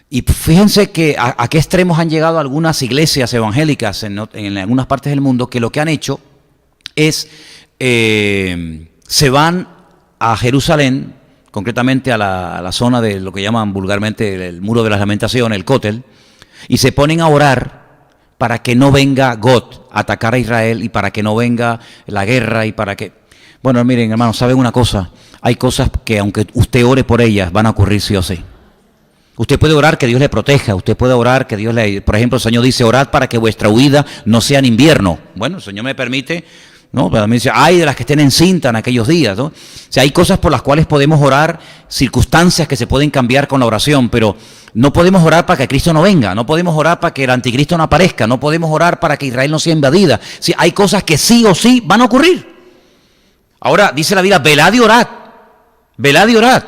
Y fíjense que a qué extremos han llegado algunas iglesias evangélicas en algunas partes del mundo, que lo que han hecho es, se van a Jerusalén, concretamente a la zona de lo que llaman vulgarmente el Muro de las Lamentaciones, el Cótel, y se ponen a orar para que no venga Gog a atacar a Israel y para que no venga la guerra y para que... Bueno, miren, hermanos, ¿saben una cosa? Hay cosas que aunque usted ore por ellas, van a ocurrir sí o sí. Usted puede orar que Dios le proteja, usted puede orar que Dios le... Por ejemplo, el Señor dice, orad para que vuestra huida no sea en invierno. Bueno, el Señor me permite... ¿no? Pero me dice, ay de las que estén encintas en aquellos días, ¿no? O sea, hay cosas por las cuales podemos orar, circunstancias que se pueden cambiar con la oración, pero no podemos orar para que Cristo no venga, no podemos orar para que el anticristo no aparezca, no podemos orar para que Israel no sea invadida. Sí, hay cosas que sí o sí van a ocurrir. Ahora, dice la Biblia, velad y orad,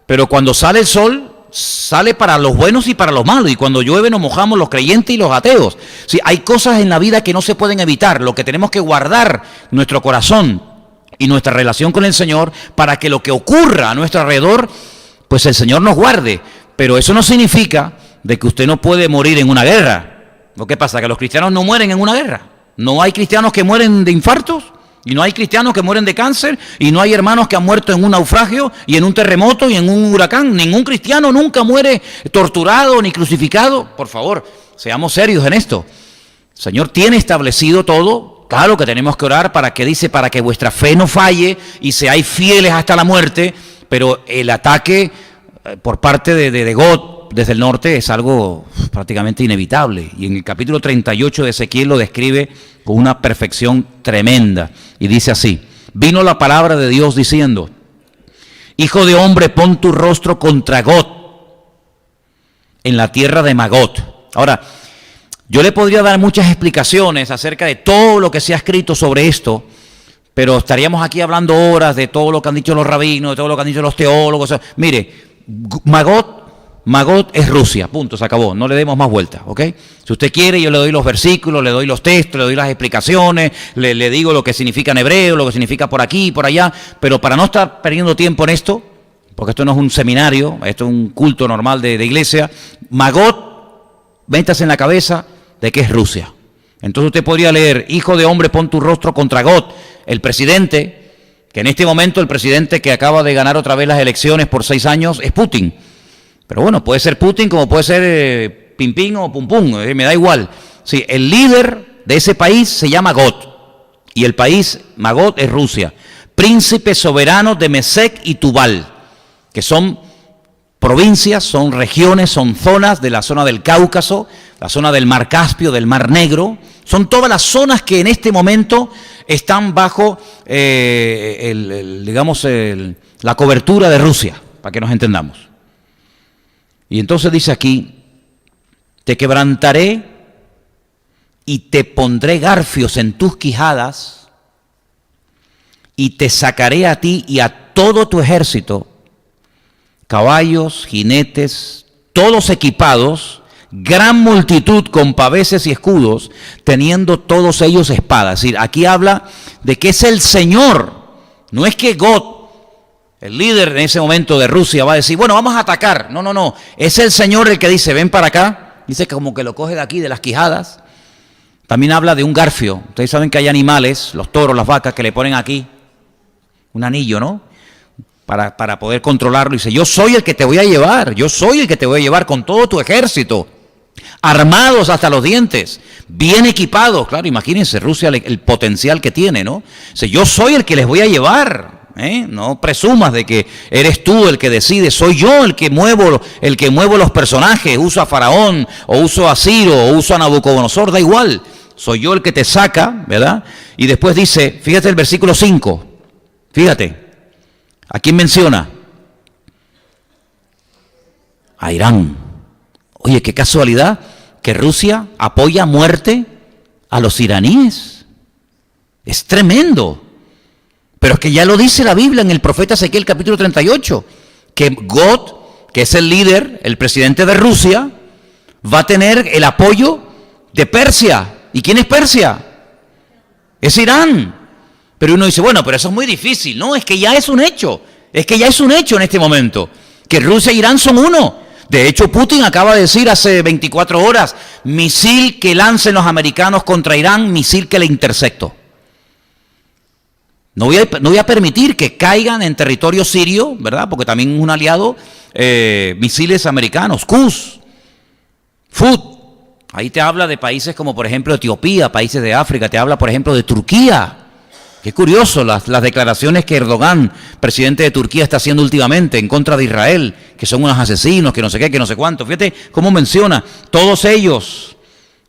pero cuando sale el sol, sale para los buenos y para los malos, y cuando llueve nos mojamos los creyentes y los ateos. Sí, hay cosas en la vida que no se pueden evitar, lo que tenemos que guardar nuestro corazón y nuestra relación con el Señor para que lo que ocurra a nuestro alrededor, pues el Señor nos guarde, pero eso no significa de que usted no puede morir en una guerra. ¿Lo que pasa? Que los cristianos no mueren en una guerra, no hay cristianos que mueren de infartos, y no hay cristianos que mueren de cáncer, y no hay hermanos que han muerto en un naufragio, y en un terremoto, y en un huracán. Ningún cristiano nunca muere torturado ni crucificado. Por favor, seamos serios en esto. El Señor tiene establecido todo. Claro que tenemos que orar para que dice, para que vuestra fe no falle y seáis fieles hasta la muerte, pero el ataque por parte de Gog desde el norte es algo prácticamente inevitable. Y en el capítulo 38 de Ezequiel lo describe con una perfección tremenda. Y dice así, vino la palabra de Dios diciendo, hijo de hombre, pon tu rostro contra Gog en la tierra de Magot. Ahora, yo le podría dar muchas explicaciones acerca de todo lo que se ha escrito sobre esto, pero estaríamos aquí hablando horas de todo lo que han dicho los rabinos, de todo lo que han dicho los teólogos. Mire, Magot es Rusia, punto, se acabó, no le demos más vueltas, ¿ok? Si usted quiere, yo le doy los versículos, le doy los textos, le doy las explicaciones, le digo lo que significa en hebreo, lo que significa por aquí y por allá, pero para no estar perdiendo tiempo en esto, porque esto no es un seminario, esto es un culto normal de iglesia, Magot, métase en la cabeza de que es Rusia. Entonces usted podría leer, hijo de hombre, pon tu rostro contra Gog, el presidente, que en este momento el presidente que acaba de ganar otra vez las elecciones por 6 años es Putin. Pero bueno, puede ser Putin como puede ser Pimpín o Pum Pum, me da igual. Sí, el líder de ese país se llama Gog, y el país Magot es Rusia. Príncipes soberanos de Mesec y Tubal, que son provincias, son regiones, son zonas de la zona del Cáucaso, la zona del Mar Caspio, del Mar Negro. Son todas las zonas que en este momento están bajo, la cobertura de Rusia, para que nos entendamos. Y entonces dice aquí, te quebrantaré y te pondré garfios en tus quijadas y te sacaré a ti y a todo tu ejército, caballos, jinetes, todos equipados, gran multitud con paveses y escudos, teniendo todos ellos espadas. Es decir, aquí habla de que es el Señor, no es que Gog, el líder en ese momento de Rusia, va a decir, bueno, vamos a atacar. No, no, no. Es el Señor el que dice, ven para acá. Dice que como que lo coge de aquí, de las quijadas. También habla de un garfio. Ustedes saben que hay animales, los toros, las vacas, que le ponen aquí un anillo, ¿no? Para poder controlarlo. Dice, yo soy el que te voy a llevar. Yo soy el que te voy a llevar con todo tu ejército. Armados hasta los dientes. Bien equipados. Claro, imagínense Rusia el potencial que tiene, ¿no? Dice, yo soy el que les voy a llevar. No presumas de que eres tú el que decide, soy yo el que muevo los personajes, uso a Faraón, o uso a Ciro, o uso a Nabucodonosor, da igual, soy yo el que te saca, ¿verdad? Y después dice, fíjate el versículo 5, fíjate, ¿a quién menciona? A Irán. Oye, qué casualidad que Rusia apoya a muerte a los iraníes. Es tremendo. Pero es que ya lo dice la Biblia en el profeta Ezequiel capítulo 38, que Gog, que es el líder, el presidente de Rusia, va a tener el apoyo de Persia. ¿Y quién es Persia? Es Irán. Pero uno dice, bueno, pero eso es muy difícil. No, es que ya es un hecho. Es que ya es un hecho en este momento, que Rusia e Irán son uno. De hecho, Putin acaba de decir hace 24 horas, misil que lancen los americanos contra Irán, misil que le intercepto. No voy a permitir que caigan en territorio sirio, ¿verdad? Porque también es un aliado, misiles americanos, Qus, Fud. Ahí te habla de países como, por ejemplo, Etiopía, países de África. Te habla, por ejemplo, de Turquía. Qué curioso las declaraciones que Erdogan, presidente de Turquía, está haciendo últimamente en contra de Israel, que son unos asesinos, que no sé qué, que no sé cuánto. Fíjate cómo menciona, todos ellos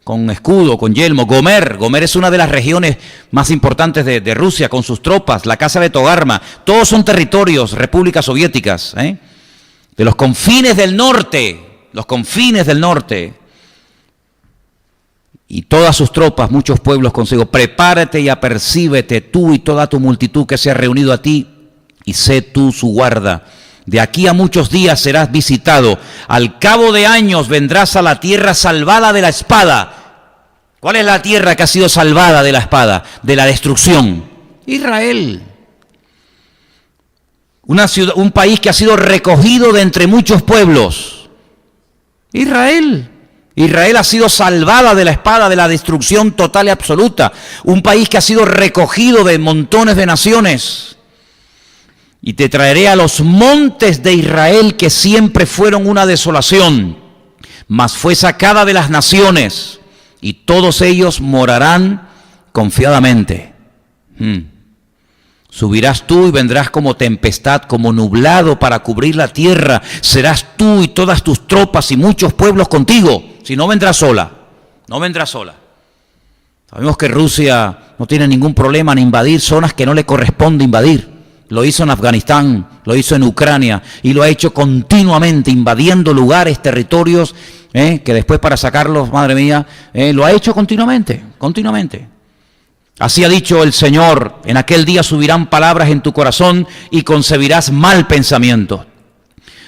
con escudo, con yelmo. Gomer es una de las regiones más importantes de Rusia, con sus tropas, la casa de Togarma. Todos son territorios, repúblicas soviéticas, de los confines del norte, y todas sus tropas, muchos pueblos consigo. Prepárate y apercíbete tú y toda tu multitud que se ha reunido a ti, y sé tú su guarda. De aquí a muchos días serás visitado. Al cabo de años vendrás a la tierra salvada de la espada. ¿Cuál es la tierra que ha sido salvada de la espada, de la destrucción? Israel. Una ciudad, un país que ha sido recogido de entre muchos pueblos. Israel. Israel ha sido salvada de la espada, de la destrucción total y absoluta. Un país que ha sido recogido de montones de naciones. Y te traeré a los montes de Israel, que siempre fueron una desolación, mas fue sacada de las naciones, y todos ellos morarán confiadamente. Subirás tú y vendrás como tempestad, como nublado para cubrir la tierra. Serás tú y todas tus tropas y muchos pueblos contigo. Si no, vendrás sola. No vendrás sola. Sabemos que Rusia no tiene ningún problema en invadir zonas que no le corresponde invadir. Lo hizo en Afganistán, lo hizo en Ucrania y lo ha hecho continuamente, invadiendo lugares, territorios, que después para sacarlos, madre mía, lo ha hecho continuamente. Así ha dicho el Señor: en aquel día subirán palabras en tu corazón y concebirás mal pensamiento.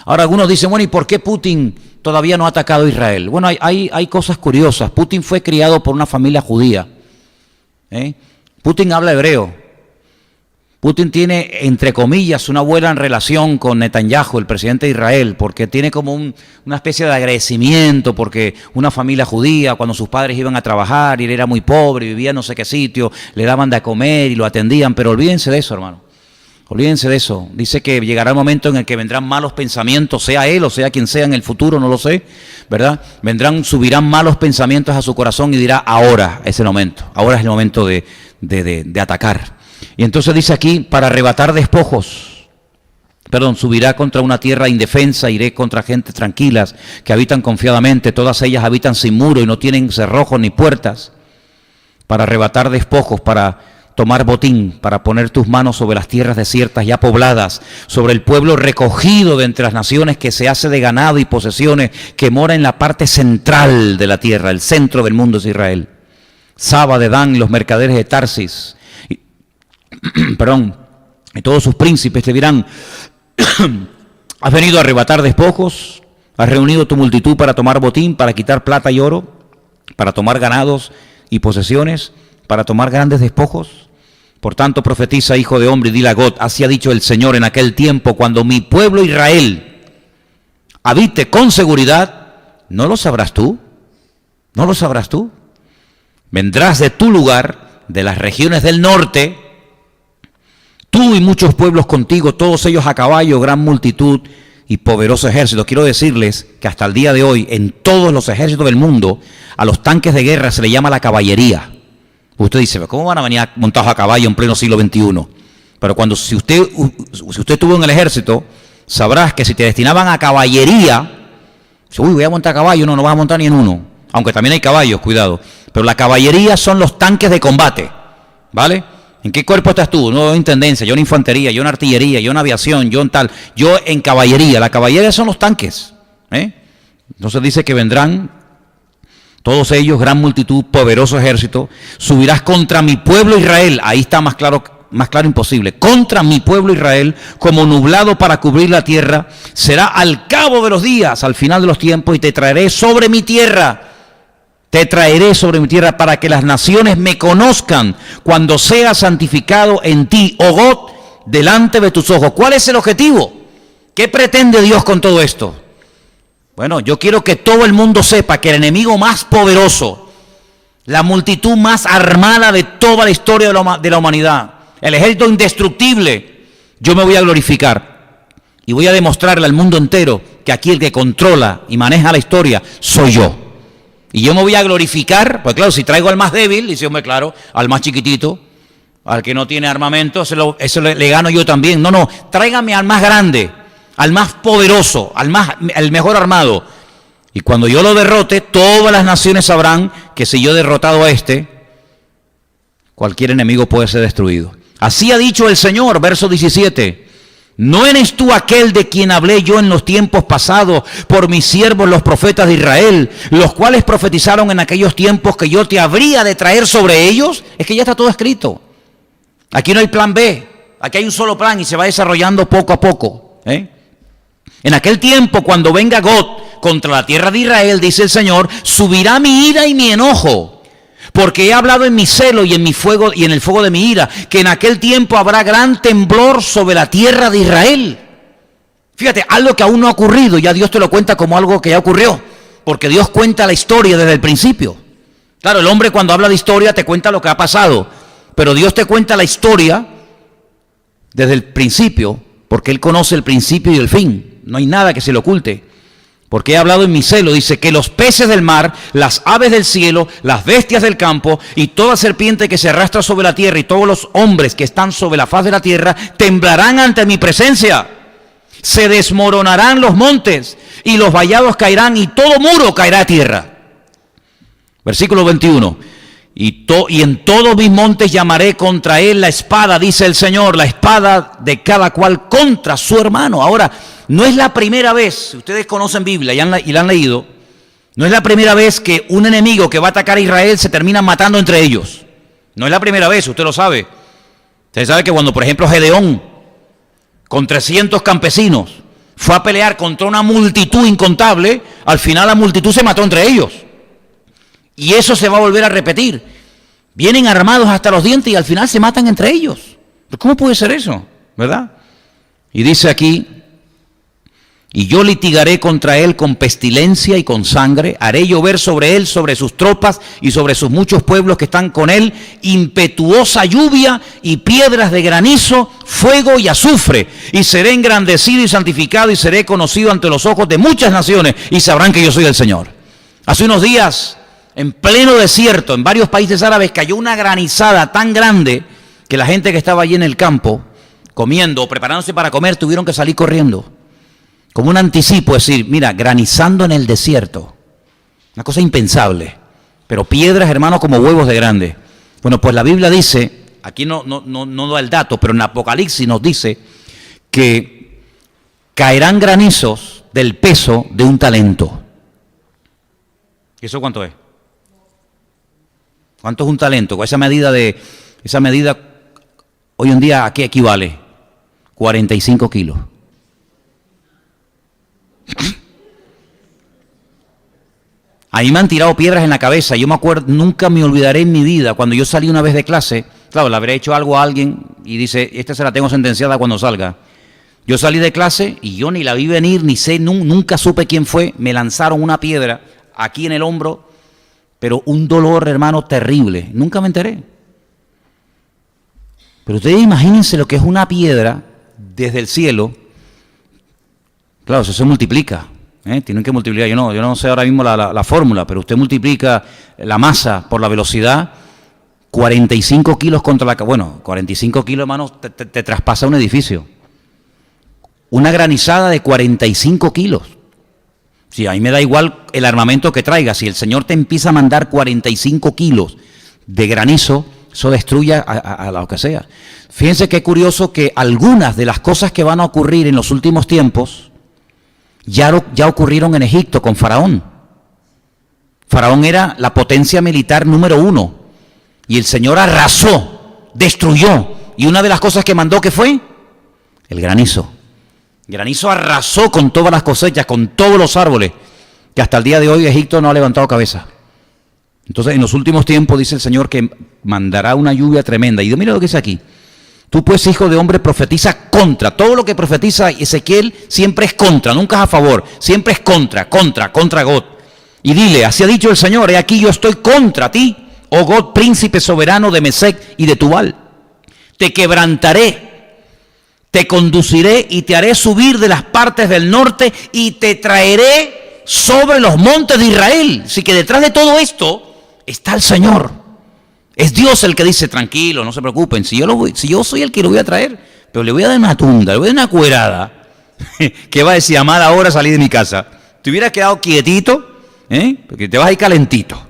Ahora algunos dicen, bueno, ¿y por qué Putin todavía no ha atacado a Israel? Bueno, hay cosas curiosas. Putin fue criado por una familia judía. Putin habla hebreo. Putin tiene, entre comillas, una buena relación con Netanyahu, el presidente de Israel, porque tiene como una especie de agradecimiento, porque una familia judía, cuando sus padres iban a trabajar y él era muy pobre, vivía en no sé qué sitio, le daban de comer y lo atendían. Pero olvídense de eso, hermano. Olvídense de eso. Dice que llegará el momento en el que vendrán malos pensamientos, sea él o sea quien sea en el futuro, no lo sé, ¿verdad? Subirán malos pensamientos a su corazón y dirá, ahora es el momento, ahora es el momento de atacar. Y entonces dice aquí, para arrebatar despojos, subirá contra una tierra indefensa, iré contra gentes tranquilas, que habitan confiadamente, todas ellas habitan sin muro y no tienen cerrojos ni puertas, para arrebatar despojos, para tomar botín, para poner tus manos sobre las tierras desiertas ya pobladas, sobre el pueblo recogido de entre las naciones, que se hace de ganado y posesiones, que mora en la parte central de la tierra. El centro del mundo es Israel. Saba de Dan y los mercaderes de Tarsis, y todos sus príncipes te dirán, has venido a arrebatar despojos, has reunido tu multitud para tomar botín, para quitar plata y oro, para tomar ganados y posesiones, para tomar grandes despojos. Por tanto, profetiza, hijo de hombre, y dile a Gog, así ha dicho el Señor: en aquel tiempo, cuando mi pueblo Israel habite con seguridad, ¿no lo sabrás tú? ¿No lo sabrás tú? Vendrás de tu lugar, de las regiones del norte, tú y muchos pueblos contigo, todos ellos a caballo, gran multitud y poderoso ejército. Quiero decirles que hasta el día de hoy, en todos los ejércitos del mundo, a los tanques de guerra se le llama la caballería. Usted dice, ¿cómo van a venir montados a caballo en pleno siglo XXI? Pero si usted estuvo en el ejército, sabrás que si te destinaban a caballería, voy a montar a caballo, no vas a montar ni en uno. Aunque también hay caballos, cuidado. Pero la caballería son los tanques de combate, ¿vale? ¿En qué cuerpo estás tú? No, en intendencia, yo en infantería, yo en artillería, yo en aviación, yo en tal. Yo en caballería. La caballería son los tanques. Entonces dice que vendrán Todos ellos, gran multitud, poderoso ejército, subirás contra mi pueblo Israel. Ahí está más claro imposible. Contra mi pueblo Israel, como nublado para cubrir la tierra, será al cabo de los días, al final de los tiempos, y te traeré sobre mi tierra. Te traeré sobre mi tierra para que las naciones me conozcan cuando sea santificado en ti, oh God, delante de tus ojos. ¿Cuál es el objetivo? ¿Qué pretende Dios con todo esto? Bueno, yo quiero que todo el mundo sepa que el enemigo más poderoso, la multitud más armada de toda la historia de la humanidad, el ejército indestructible, yo me voy a glorificar y voy a demostrarle al mundo entero que aquí el que controla y maneja la historia soy yo. Y yo me voy a glorificar, pues claro, si traigo al más débil, dice, hombre, claro, al más chiquitito, al que no tiene armamento, eso le gano yo también. No, tráigame al más grande, al más poderoso, al mejor armado. Y cuando yo lo derrote, todas las naciones sabrán que si yo he derrotado a este, cualquier enemigo puede ser destruido. Así ha dicho el Señor, verso 17. ¿No eres tú aquel de quien hablé yo en los tiempos pasados por mis siervos los profetas de Israel, los cuales profetizaron en aquellos tiempos que yo te habría de traer sobre ellos? Es que ya está todo escrito. Aquí no hay plan B, aquí hay un solo plan y se va desarrollando poco a poco. En aquel tiempo, cuando venga God contra la tierra de Israel, dice el Señor, subirá mi ira y mi enojo. Porque he hablado en mi celo y en mi fuego y en el fuego de mi ira, que en aquel tiempo habrá gran temblor sobre la tierra de Israel. Fíjate, algo que aún no ha ocurrido, ya Dios te lo cuenta como algo que ya ocurrió, porque Dios cuenta la historia desde el principio. Claro, el hombre cuando habla de historia te cuenta lo que ha pasado, pero Dios te cuenta la historia desde el principio, porque Él conoce el principio y el fin. No hay nada que se le oculte. Porque he hablado en mi celo, dice, que los peces del mar, las aves del cielo, las bestias del campo y toda serpiente que se arrastra sobre la tierra y todos los hombres que están sobre la faz de la tierra temblarán ante mi presencia. Se desmoronarán los montes y los vallados caerán y todo muro caerá a tierra. Versículo 21. Y en todos mis montes llamaré contra él la espada, dice el Señor, la espada de cada cual contra su hermano. Ahora, no es la primera vez, ustedes conocen Biblia y la han leído, no es la primera vez que un enemigo que va a atacar a Israel se termina matando entre ellos. No es la primera vez, usted lo sabe. Usted sabe que cuando, por ejemplo, Gedeón, con 300 campesinos, fue a pelear contra una multitud incontable, al final la multitud se mató entre ellos. Y eso se va a volver a repetir. Vienen armados hasta los dientes y al final se matan entre ellos. ¿Cómo puede ser eso? ¿Verdad? Y dice aquí, y yo litigaré contra él con pestilencia y con sangre, haré llover sobre él, sobre sus tropas y sobre sus muchos pueblos que están con él, impetuosa lluvia y piedras de granizo, fuego y azufre, y seré engrandecido y santificado y seré conocido ante los ojos de muchas naciones y sabrán que yo soy el Señor. Hace unos días, en pleno desierto, en varios países árabes, cayó una granizada tan grande que la gente que estaba allí en el campo, comiendo o preparándose para comer, tuvieron que salir corriendo. Como un anticipo, es decir, mira, granizando en el desierto. Una cosa impensable. Pero piedras, hermanos, como huevos de grande. Bueno, pues la Biblia dice, aquí no da el dato, pero en Apocalipsis nos dice que caerán granizos del peso de un talento. ¿Y eso cuánto es? ¿Cuánto es un talento? Esa medida hoy en día, ¿a qué equivale? 45 kilos. A mí me han tirado piedras en la cabeza. Yo me acuerdo, nunca me olvidaré en mi vida, cuando yo salí una vez de clase, claro, le habré hecho algo a alguien y dice, esta se la tengo sentenciada cuando salga. Yo salí de clase y yo ni la vi venir, ni sé, nunca supe quién fue. Me lanzaron una piedra aquí en el hombro, pero un dolor, hermano, terrible. Nunca me enteré. Pero ustedes imagínense lo que es una piedra desde el cielo. Claro, eso se multiplica. Tienen que multiplicar. Yo no sé ahora mismo la fórmula, pero usted multiplica la masa por la velocidad, 45 kilos contra la... Bueno, 45 kilos, hermano, te traspasa un edificio. Una granizada de 45 kilos. Sí, a mí me da igual el armamento que traiga. Si el Señor te empieza a mandar 45 kilos de granizo, eso destruye a lo que sea. Fíjense qué curioso que algunas de las cosas que van a ocurrir en los últimos tiempos ya ocurrieron en Egipto con Faraón. Faraón era la potencia militar número 1. Y el Señor arrasó, destruyó. Y una de las cosas que mandó, ¿qué fue? El granizo. El granizo arrasó con todas las cosechas, con todos los árboles, que hasta el día de hoy Egipto no ha levantado cabeza. Entonces, en los últimos tiempos dice el Señor que mandará una lluvia tremenda. Y mira lo que dice aquí. Tú pues, hijo de hombre, profetiza contra. Todo lo que profetiza Ezequiel siempre es contra, nunca es a favor. Siempre es contra God. Y dile, así ha dicho el Señor, he aquí yo estoy contra ti, oh God, príncipe soberano de Mesec y de Tubal. Te quebrantaré, te conduciré y te haré subir de las partes del norte y te traeré sobre los montes de Israel. Así que detrás de todo esto está el Señor. Es Dios el que dice, tranquilo, no se preocupen, si yo soy el que lo voy a traer, pero le voy a dar una tunda, le voy a dar una cuerada, que va a decir, amada, ahora salí de mi casa. Te hubieras quedado quietito, porque te vas a ir calentito.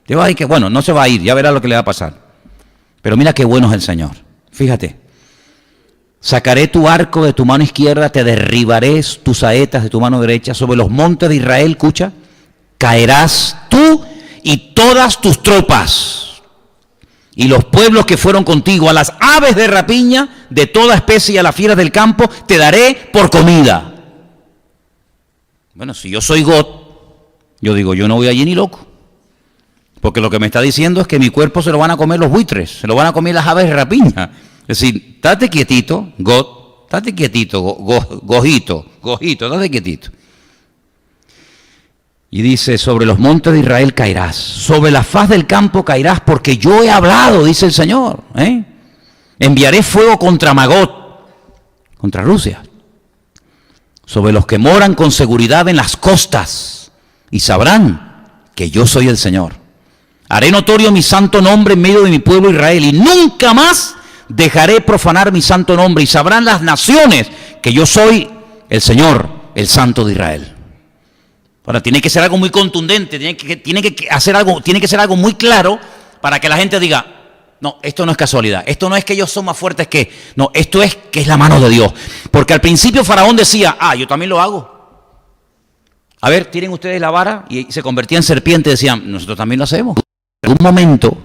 Te vas a ir que, bueno, no se va a ir, ya verás lo que le va a pasar. Pero mira qué bueno es el Señor. Fíjate. Sacaré tu arco de tu mano izquierda, te derribaré tus saetas de tu mano derecha. Sobre los montes de Israel, escucha, caerás tú y todas tus tropas. Y los pueblos que fueron contigo, a las aves de rapiña de toda especie y a las fieras del campo, te daré por comida. Bueno, si yo soy God, yo digo, yo no voy allí ni loco. Porque lo que me está diciendo es que mi cuerpo se lo van a comer los buitres, se lo van a comer las aves de rapiña. Es decir, estate quietito, God, estate quietito, Gojito, estate quietito. Y dice, sobre los montes de Israel caerás, sobre la faz del campo caerás, porque yo he hablado, dice el Señor. Enviaré fuego contra Magot, contra Rusia, sobre los que moran con seguridad en las costas, y sabrán que yo soy el Señor. Haré notorio mi santo nombre en medio de mi pueblo Israel, y nunca más dejaré profanar mi santo nombre, y sabrán las naciones que yo soy el Señor, el Santo de Israel. Ahora, tiene que ser algo muy contundente, tiene que ser algo muy claro para que la gente diga, no, esto no es casualidad, esto no es que ellos son más fuertes que, no, esto es que es la mano de Dios. Porque al principio Faraón decía, yo también lo hago. A ver, tienen ustedes la vara, y se convertía en serpiente, decían, nosotros también lo hacemos. Hubo un momento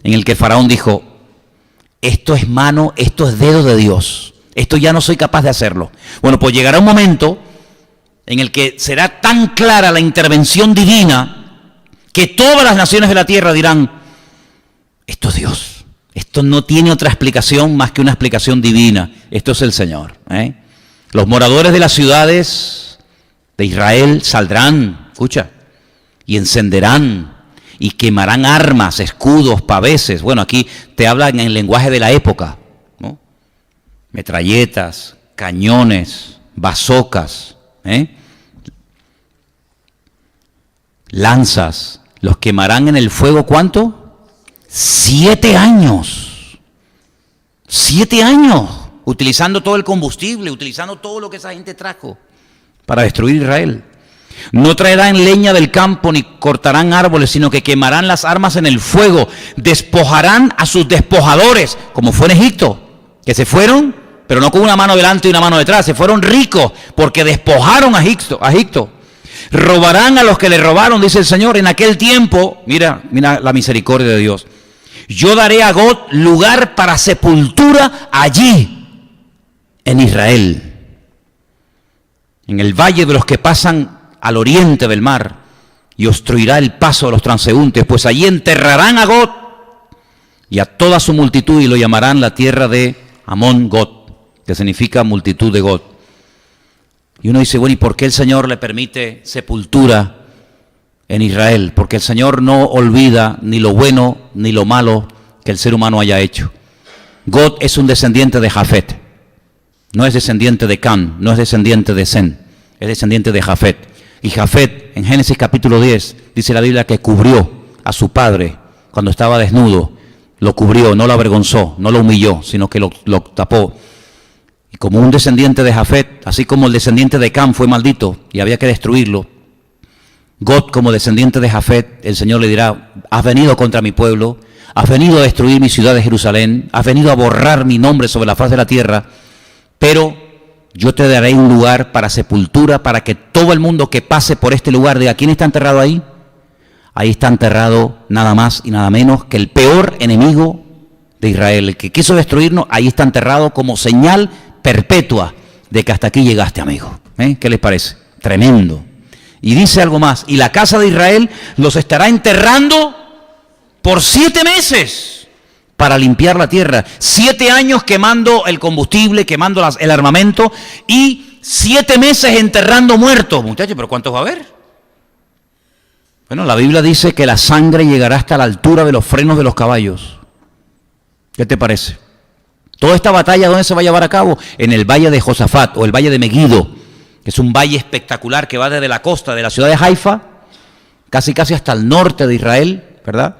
en el que Faraón dijo, esto es mano, esto es dedo de Dios, esto ya no soy capaz de hacerlo. Bueno, pues llegará un momento en el que será tan clara la intervención divina que todas las naciones de la tierra dirán, esto es Dios, esto no tiene otra explicación más que una explicación divina, esto es el Señor. Los moradores de las ciudades de Israel saldrán, escucha, y encenderán y quemarán armas, escudos, paveses. Bueno, aquí te hablan en el lenguaje de la época, ¿no? Metralletas, cañones, bazocas, lanzas, los quemarán en el fuego, ¿cuánto? 7 años. 7 años, utilizando todo el combustible, utilizando todo lo que esa gente trajo para destruir Israel. No traerán leña del campo ni cortarán árboles, sino que quemarán las armas en el fuego, despojarán a sus despojadores, como fue en Egipto, que se fueron, pero no con una mano delante y una mano detrás, se fueron ricos porque despojaron a Egipto. Robarán a los que le robaron, dice el Señor, en aquel tiempo, mira la misericordia de Dios. Yo daré a God lugar para sepultura allí, en Israel, en el valle de los que pasan al oriente del mar, y obstruirá el paso de los transeúntes, pues allí enterrarán a God y a toda su multitud, y lo llamarán la tierra de Amón God, que significa multitud de God. Y uno dice, bueno, ¿y por qué el Señor le permite sepultura en Israel? Porque el Señor no olvida ni lo bueno ni lo malo que el ser humano haya hecho. God es un descendiente de Jafet, no es descendiente de Can, no es descendiente de Sen, es descendiente de Jafet. Y Jafet, en Génesis capítulo 10, dice la Biblia que cubrió a su padre cuando estaba desnudo, lo cubrió, no lo avergonzó, no lo humilló, sino que lo tapó. Y como un descendiente de Jafet, así como el descendiente de Cam fue maldito y había que destruirlo, God, como descendiente de Jafet, el Señor le dirá, has venido contra mi pueblo, has venido a destruir mi ciudad de Jerusalén, has venido a borrar mi nombre sobre la faz de la tierra, pero yo te daré un lugar para sepultura, para que todo el mundo que pase por este lugar diga, ¿quién está enterrado ahí? ahí está enterrado nada más y nada menos que el peor enemigo de Israel. El que quiso destruirnos, ahí está enterrado como señal perpetua de que hasta aquí llegaste, amigo. ¿Qué les parece? Tremendo. Y dice algo más, y la casa de Israel los estará enterrando por 7 meses para limpiar la tierra. 7 años quemando el combustible, quemando el armamento, y 7 meses enterrando muertos. Muchachos, ¿pero cuántos va a haber? Bueno, la Biblia dice que la sangre llegará hasta la altura de los frenos de los caballos. ¿Qué te parece? Toda esta batalla, ¿dónde se va a llevar a cabo? En el valle de Josafat, o el valle de Meguido, que es un valle espectacular que va desde la costa de la ciudad de Haifa, casi hasta el norte de Israel, ¿verdad?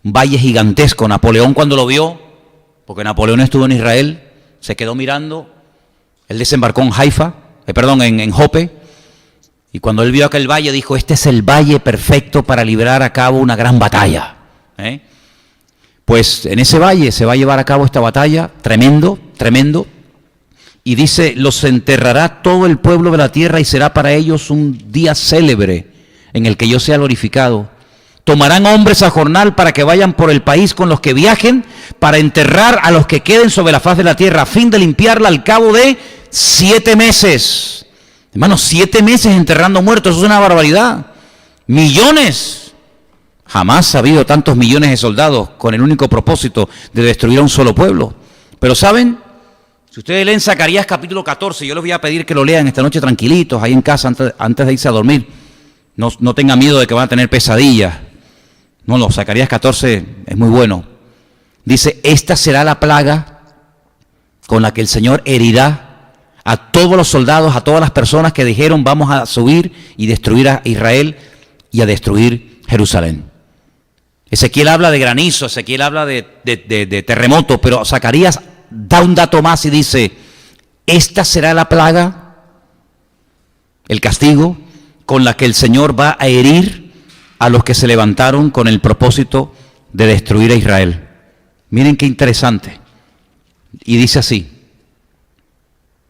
Un valle gigantesco. Napoleón, cuando lo vio, porque Napoleón estuvo en Israel, se quedó mirando. Él desembarcó en en Jope, y cuando él vio aquel valle dijo, este es el valle perfecto para librar a cabo una gran batalla. Pues en ese valle se va a llevar a cabo esta batalla, tremendo, y dice, los enterrará todo el pueblo de la tierra y será para ellos un día célebre en el que yo sea glorificado. Tomarán hombres a jornal para que vayan por el país con los que viajen, para enterrar a los que queden sobre la faz de la tierra, a fin de limpiarla al cabo de 7 meses. Hermanos, 7 meses enterrando muertos, eso es una barbaridad. Millones. Jamás ha habido tantos millones de soldados con el único propósito de destruir a un solo pueblo. Pero ¿saben? Si ustedes leen Zacarías capítulo 14, yo les voy a pedir que lo lean esta noche tranquilitos, ahí en casa, antes de irse a dormir. No tengan miedo de que van a tener pesadillas. No, Zacarías 14 es muy bueno. Dice, esta será la plaga con la que el Señor herirá a todos los soldados, a todas las personas que dijeron vamos a subir y destruir a Israel y a destruir Jerusalén. Ezequiel habla de granizo, Ezequiel habla de terremoto, pero Zacarías da un dato más y dice, esta será la plaga, el castigo, con la que el Señor va a herir a los que se levantaron con el propósito de destruir a Israel. Miren qué interesante. Y dice así,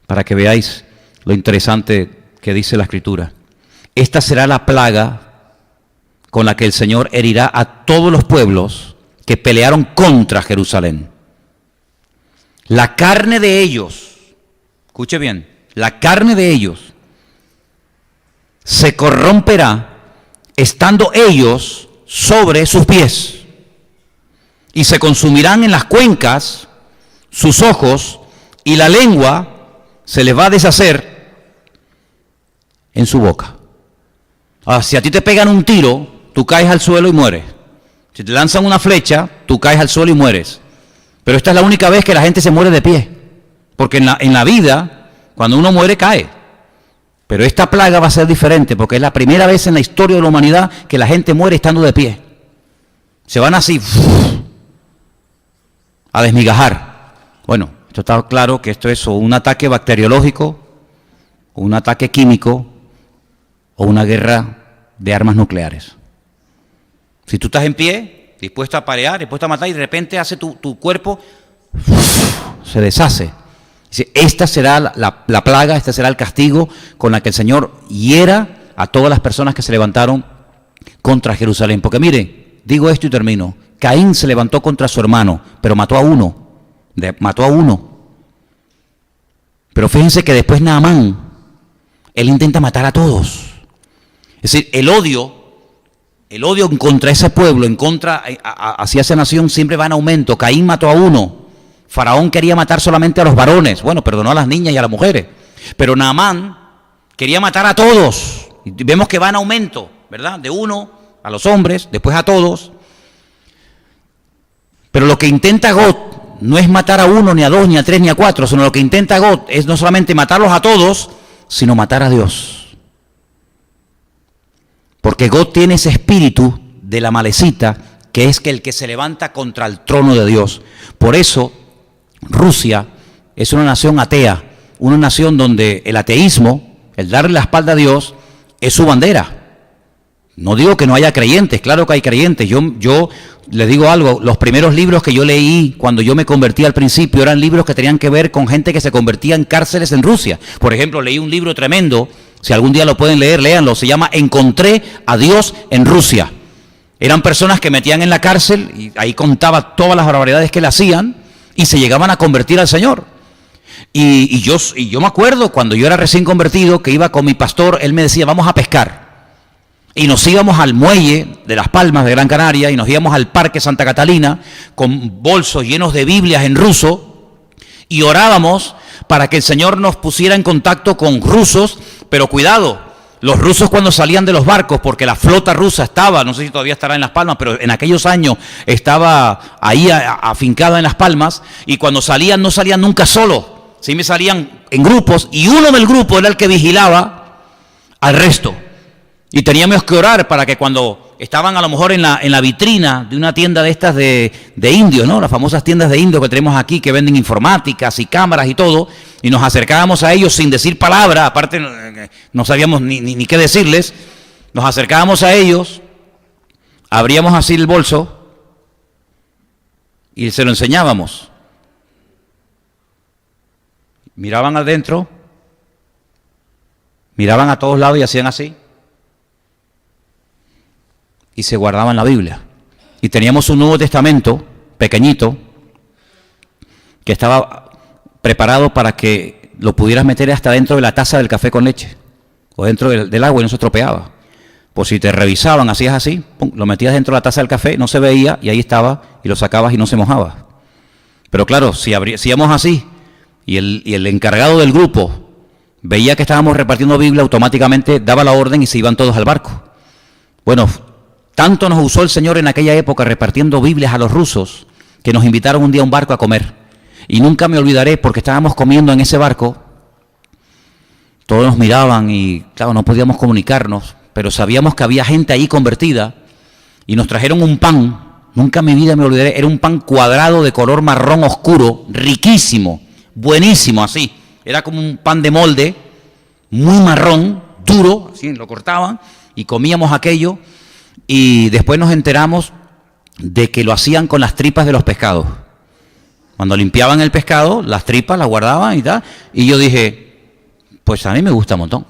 para que veáis lo interesante que dice la Escritura. Esta será la plaga con la que el Señor herirá a todos los pueblos que pelearon contra Jerusalén. La carne de ellos, escuche bien, la carne de ellos se corromperá estando ellos sobre sus pies, y se consumirán en las cuencas sus ojos, y la lengua se les va a deshacer en su boca. Si a ti te pegan un tiro, tú caes al suelo y mueres. Si te lanzan una flecha, tú caes al suelo y mueres. Pero esta es la única vez que la gente se muere de pie, porque en la vida, cuando uno muere, cae. Pero esta plaga va a ser diferente, porque es la primera vez en la historia de la humanidad que la gente muere estando de pie. Se van así a desmigajar. Bueno, esto está claro que esto es o un ataque bacteriológico, o un ataque químico, o una guerra de armas nucleares. Si tú estás en pie, dispuesto a parear, dispuesto a matar, y de repente hace tu cuerpo, se deshace. Dice, esta será la plaga, este será el castigo con la que el Señor hiera a todas las personas que se levantaron contra Jerusalén. Porque mire, digo esto y termino. Caín se levantó contra su hermano, pero mató a uno. Pero fíjense que después Naamán, él intenta matar a todos. Es decir, el odio en contra ese pueblo, hacia esa nación siempre va en aumento. Caín mató a uno. Faraón quería matar solamente a los varones. Bueno, perdonó a las niñas y a las mujeres. Pero Naamán quería matar a todos. Y vemos que va en aumento, ¿verdad? De uno a los hombres, después a todos. Pero lo que intenta God no es matar a uno, ni a dos, ni a tres, ni a cuatro, sino lo que intenta God es no solamente matarlos a todos, sino matar a Dios. Porque God tiene ese espíritu de la malecita, que es el que se levanta contra el trono de Dios. Por eso Rusia es una nación atea, una nación donde el ateísmo, el darle la espalda a Dios, es su bandera. No digo que no haya creyentes, claro que hay creyentes. Yo les digo algo, los primeros libros que yo leí cuando yo me convertí al principio eran libros que tenían que ver con gente que se convertía en cárceles en Rusia. Por ejemplo, leí un libro tremendo, si algún día lo pueden leer, léanlo, se llama Encontré a Dios en Rusia. Eran personas que metían en la cárcel y ahí contaba todas las barbaridades que le hacían y se llegaban a convertir al Señor. Y yo me acuerdo cuando yo era recién convertido que iba con mi pastor, él me decía, vamos a pescar. Y nos íbamos al muelle de Las Palmas de Gran Canaria y nos íbamos al Parque Santa Catalina con bolsos llenos de Biblias en ruso y orábamos para que el Señor nos pusiera en contacto con rusos, pero cuidado, los rusos cuando salían de los barcos, porque la flota rusa estaba, no sé si todavía estará en Las Palmas, pero en aquellos años estaba ahí afincada en Las Palmas, y cuando salían no salían nunca solos, sí me salían en grupos, y uno del grupo era el que vigilaba al resto. Y teníamos que orar para que cuando estaban a lo mejor en la vitrina de una tienda de estas de indios, ¿no? Las famosas tiendas de indios que tenemos aquí, que venden informáticas y cámaras y todo, y nos acercábamos a ellos sin decir palabra, aparte no sabíamos ni qué decirles, nos acercábamos a ellos, abríamos así el bolso y se lo enseñábamos. Miraban adentro, miraban a todos lados y hacían así. Y se guardaban la Biblia. Y teníamos un Nuevo Testamento pequeñito que estaba preparado para que lo pudieras meter hasta dentro de la taza del café con leche o dentro del agua y no se estropeaba. Pues si te revisaban, hacías así, pum, lo metías dentro de la taza del café, no se veía y ahí estaba y lo sacabas y no se mojaba. Pero claro, si hacíamos así y el encargado del grupo veía que estábamos repartiendo Biblia, automáticamente daba la orden y se iban todos al barco. Bueno, tanto nos usó el Señor en aquella época repartiendo Biblias a los rusos que nos invitaron un día a un barco a comer. Y nunca me olvidaré porque estábamos comiendo en ese barco, todos nos miraban y claro, no podíamos comunicarnos, pero sabíamos que había gente ahí convertida y nos trajeron un pan, nunca en mi vida me olvidaré, era un pan cuadrado de color marrón oscuro, riquísimo, buenísimo así, era como un pan de molde, muy marrón, duro, así lo cortaban y comíamos aquello. Y después nos enteramos de que lo hacían con las tripas de los pescados. Cuando limpiaban el pescado, las tripas las guardaban y tal. Y yo dije, pues a mí me gusta un montón.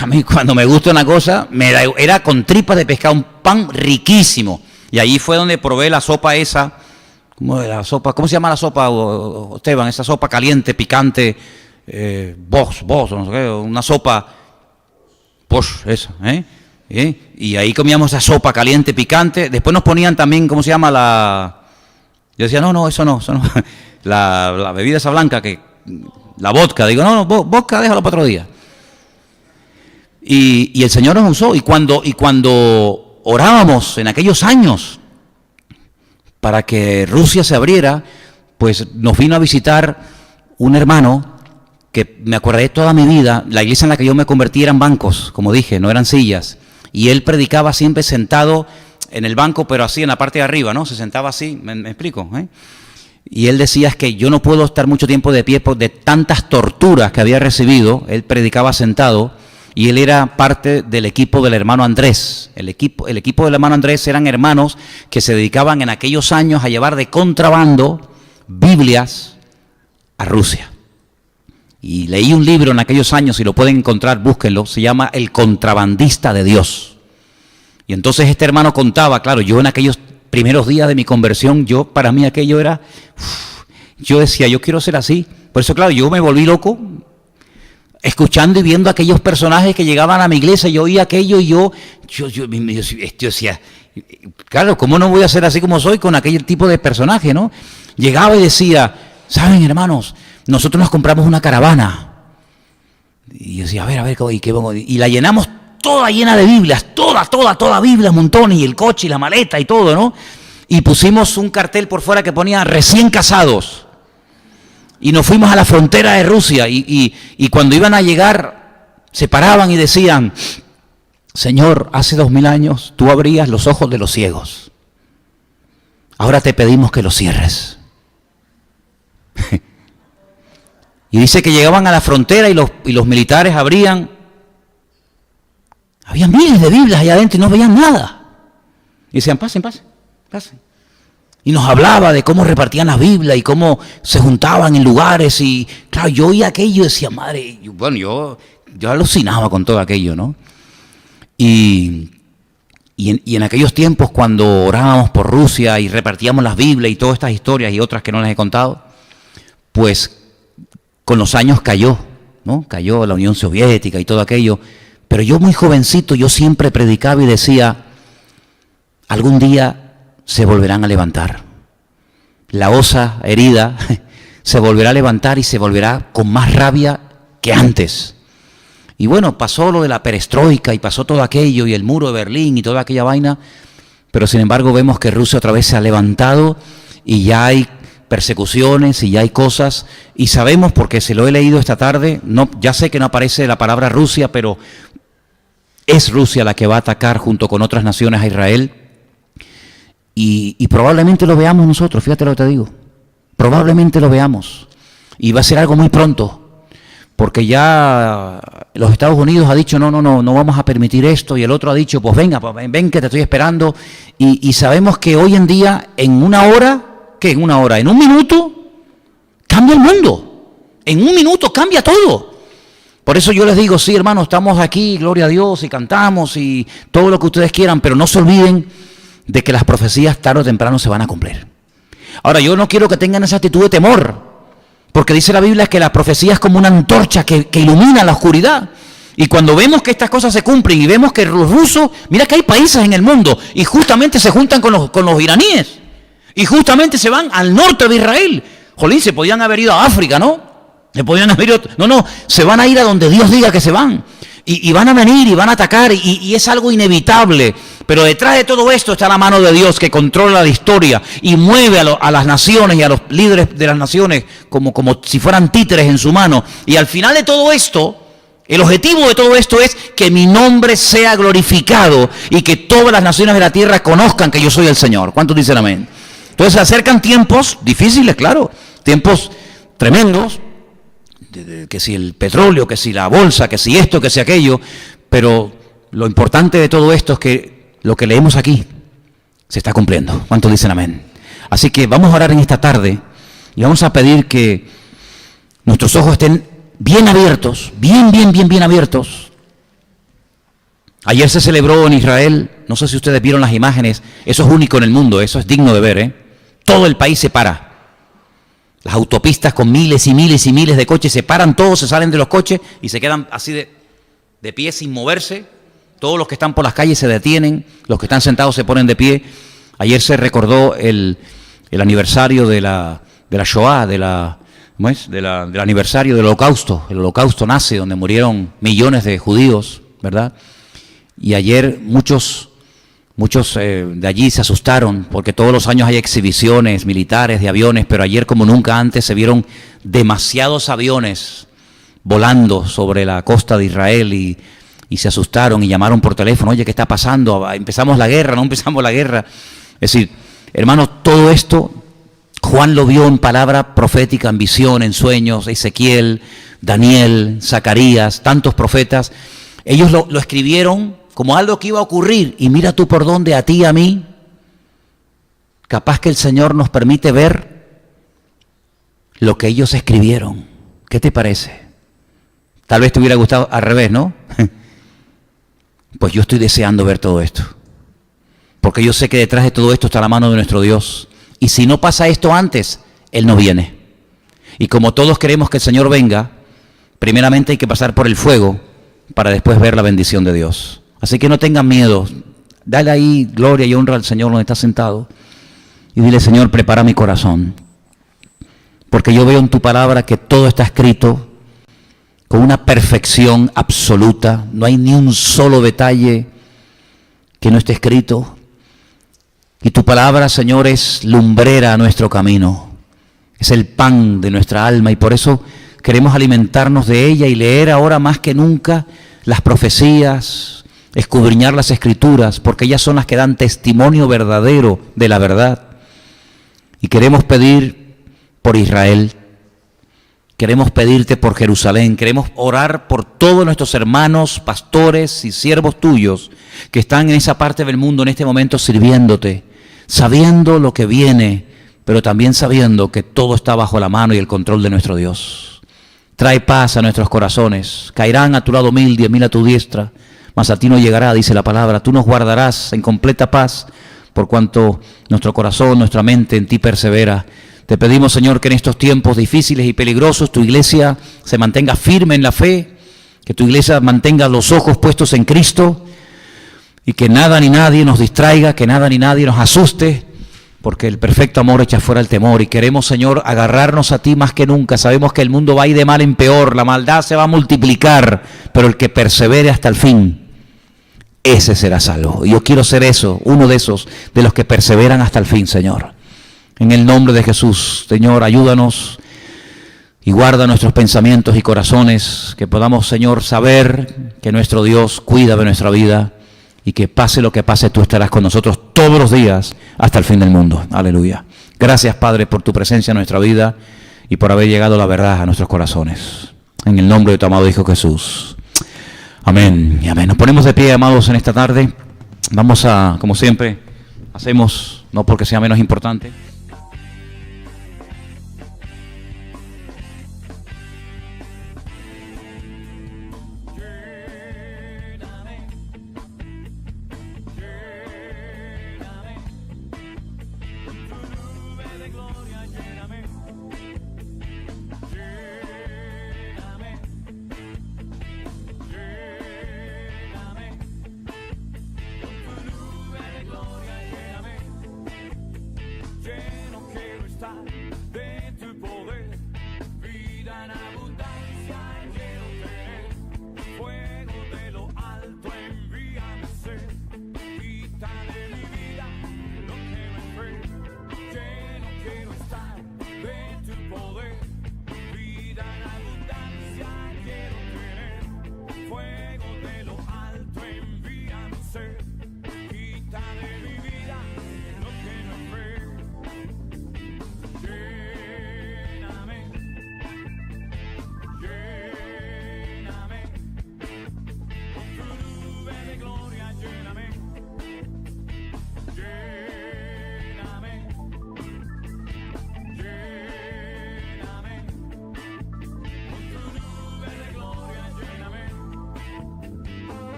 A mí cuando me gusta una cosa, era con tripas de pescado, un pan riquísimo. Y ahí fue donde probé la sopa esa. ¿Cómo se llama la sopa, Esteban? Esa sopa caliente, picante, Bosch, no sé qué, una sopa, Bosch, esa, y ahí comíamos esa sopa caliente, picante. Después nos ponían también, ¿cómo se llama? Yo decía, no, eso no. La bebida esa blanca, la vodka. Digo, no, vodka déjalo para otro día. Y el Señor nos usó. Y cuando orábamos en aquellos años para que Rusia se abriera, pues nos vino a visitar un hermano que me acordé toda mi vida. La iglesia en la que yo me convertí eran bancos, como dije, no eran sillas. Y él predicaba siempre sentado en el banco, pero así en la parte de arriba, ¿no? Se sentaba así, ¿me explico? Y él decía, es que yo no puedo estar mucho tiempo de pie por de tantas torturas que había recibido. Él predicaba sentado y él era parte del equipo del hermano Andrés. El equipo del hermano Andrés eran hermanos que se dedicaban en aquellos años a llevar de contrabando Biblias a Rusia. Y leí un libro en aquellos años, si lo pueden encontrar, búsquenlo, se llama El contrabandista de Dios. Y entonces este hermano contaba, claro, yo en aquellos primeros días de mi conversión, para mí aquello era, yo decía, yo quiero ser así. Por eso, claro, yo me volví loco, escuchando y viendo aquellos personajes que llegaban a mi iglesia, yo oía aquello y yo decía, claro, ¿cómo no voy a ser así como soy con aquel tipo de personaje, no? Llegaba y decía, ¿saben, hermanos? Nosotros nos compramos una caravana. Y yo decía, a ver, y la llenamos toda llena de Biblias, toda Biblia, montones, y el coche y la maleta y todo, ¿no? Y pusimos un cartel por fuera que ponía recién casados. Y nos fuimos a la frontera de Rusia y cuando iban a llegar, se paraban y decían, Señor, hace 2000 años tú abrías los ojos de los ciegos. Ahora te pedimos que los cierres. Y dice que llegaban a la frontera y los militares abrían. Había miles de Biblias allá adentro y no veían nada. Y decían, pasen. Y nos hablaba de cómo repartían la Biblia y cómo se juntaban en lugares. Y claro, yo oía aquello y decía, madre, yo alucinaba con todo aquello, ¿no? Y Y en aquellos tiempos cuando orábamos por Rusia y repartíamos las Biblias y todas estas historias y otras que no les he contado, pues con los años cayó, ¿no? Cayó la Unión Soviética y todo aquello. Pero yo muy jovencito, yo siempre predicaba y decía, algún día se volverán a levantar. La osa herida se volverá a levantar y se volverá con más rabia que antes. Y bueno, pasó lo de la perestroika y pasó todo aquello y el muro de Berlín y toda aquella vaina, pero sin embargo vemos que Rusia otra vez se ha levantado y ya hay persecuciones y ya hay cosas, y sabemos, porque se lo he leído esta tarde, no, ya sé que no aparece la palabra Rusia, pero es Rusia la que va a atacar junto con otras naciones a Israel, y probablemente lo veamos nosotros, fíjate lo que te digo, probablemente lo veamos, y va a ser algo muy pronto. Porque ya los Estados Unidos ha dicho, no vamos a permitir esto, y el otro ha dicho, pues venga, ven que te estoy esperando, y sabemos que hoy en día, en una hora, ¿qué? En una hora, en un minuto, cambia el mundo, en un minuto cambia todo. Por eso yo les digo, sí hermanos, estamos aquí, gloria a Dios, y cantamos, y todo lo que ustedes quieran, pero no se olviden de que las profecías tarde o temprano se van a cumplir. Ahora, yo no quiero que tengan esa actitud de temor, porque dice la Biblia que la profecía es como una antorcha que ilumina la oscuridad. Y cuando vemos que estas cosas se cumplen y vemos que los rusos, mira que hay países en el mundo y justamente se juntan con los iraníes. Y justamente se van al norte de Israel. Jolín, se podían haber ido a África, ¿no? Se podían haber ido, no, se van a ir a donde Dios diga que se van. Y van a venir y van a atacar y es algo inevitable. Pero detrás de todo esto está la mano de Dios que controla la historia y mueve a las naciones y a los líderes de las naciones como si fueran títeres en su mano. Y al final de todo esto, el objetivo de todo esto es que mi nombre sea glorificado y que todas las naciones de la tierra conozcan que yo soy el Señor. ¿Cuántos dicen amén? Entonces se acercan tiempos difíciles, claro, tiempos tremendos, que si el petróleo, que si la bolsa, que si esto, que si aquello, pero lo importante de todo esto es que lo que leemos aquí se está cumpliendo. ¿Cuántos dicen amén? Así que vamos a orar en esta tarde y vamos a pedir que nuestros ojos estén bien abiertos, bien abiertos. Ayer se celebró en Israel, no sé si ustedes vieron las imágenes, eso es único en el mundo, eso es digno de ver, ¿eh? Todo el país se para. Las autopistas con miles y miles y miles de coches se paran todos, se salen de los coches y se quedan así de pie sin moverse. Todos los que están por las calles se detienen, los que están sentados se ponen de pie. Ayer se recordó el aniversario de la Shoah, del aniversario del Holocausto. El Holocausto nace donde murieron millones de judíos, ¿verdad? Y ayer muchos de allí se asustaron porque todos los años hay exhibiciones militares de aviones, pero ayer como nunca antes se vieron demasiados aviones volando sobre la costa de Israel y se asustaron y llamaron por teléfono, oye, ¿qué está pasando? ¿Empezamos la guerra? ¿No empezamos la guerra? Es decir, hermanos, todo esto Juan lo vio en palabra profética, en visión, en sueños, Ezequiel, Daniel, Zacarías, tantos profetas. Ellos lo escribieron como algo que iba a ocurrir, y mira tú por dónde, a ti y a mí, capaz que el Señor nos permite ver lo que ellos escribieron. ¿Qué te parece? Tal vez te hubiera gustado al revés, ¿no? Pues yo estoy deseando ver todo esto, porque yo sé que detrás de todo esto está la mano de nuestro Dios, y si no pasa esto antes, Él no viene. Y como todos queremos que el Señor venga, primeramente hay que pasar por el fuego para después ver la bendición de Dios. Así que no tengan miedo, dale ahí gloria y honra al Señor donde está sentado y dile, Señor, prepara mi corazón, porque yo veo en tu palabra que todo está escrito con una perfección absoluta, no hay ni un solo detalle que no esté escrito, y tu palabra, Señor, es lumbrera a nuestro camino, es el pan de nuestra alma, y por eso queremos alimentarnos de ella y leer ahora más que nunca las profecías, escudriñar las Escrituras, porque ellas son las que dan testimonio verdadero de la verdad. Y queremos pedir por Israel, queremos pedirte por Jerusalén, queremos orar por todos nuestros hermanos, pastores y siervos tuyos que están en esa parte del mundo en este momento sirviéndote, sabiendo lo que viene, pero también sabiendo que todo está bajo la mano y el control de nuestro Dios. Trae paz a nuestros corazones, caerán a tu lado 1000, 10.000 a tu diestra, mas a ti no llegará, dice la palabra. Tú nos guardarás en completa paz, por cuanto nuestro corazón, nuestra mente en ti persevera. Te pedimos, Señor, que en estos tiempos difíciles y peligrosos tu iglesia se mantenga firme en la fe, que tu iglesia mantenga los ojos puestos en Cristo y que nada ni nadie nos distraiga, que nada ni nadie nos asuste, porque el perfecto amor echa fuera el temor. Y queremos, Señor, agarrarnos a ti más que nunca. Sabemos que el mundo va a ir de mal en peor, la maldad se va a multiplicar, pero el que persevere hasta el fin, ese será salvo. Y yo quiero ser eso, uno de esos, de los que perseveran hasta el fin, Señor. En el nombre de Jesús, Señor, ayúdanos y guarda nuestros pensamientos y corazones, que podamos, Señor, saber que nuestro Dios cuida de nuestra vida y que pase lo que pase, tú estarás con nosotros todos los días hasta el fin del mundo. Aleluya. Gracias, Padre, por tu presencia en nuestra vida y por haber llegado la verdad a nuestros corazones. En el nombre de tu amado Hijo Jesús. Amén y amén. Nos ponemos de pie, amados, en esta tarde. Vamos a, como siempre, hacemos, no porque sea menos importante,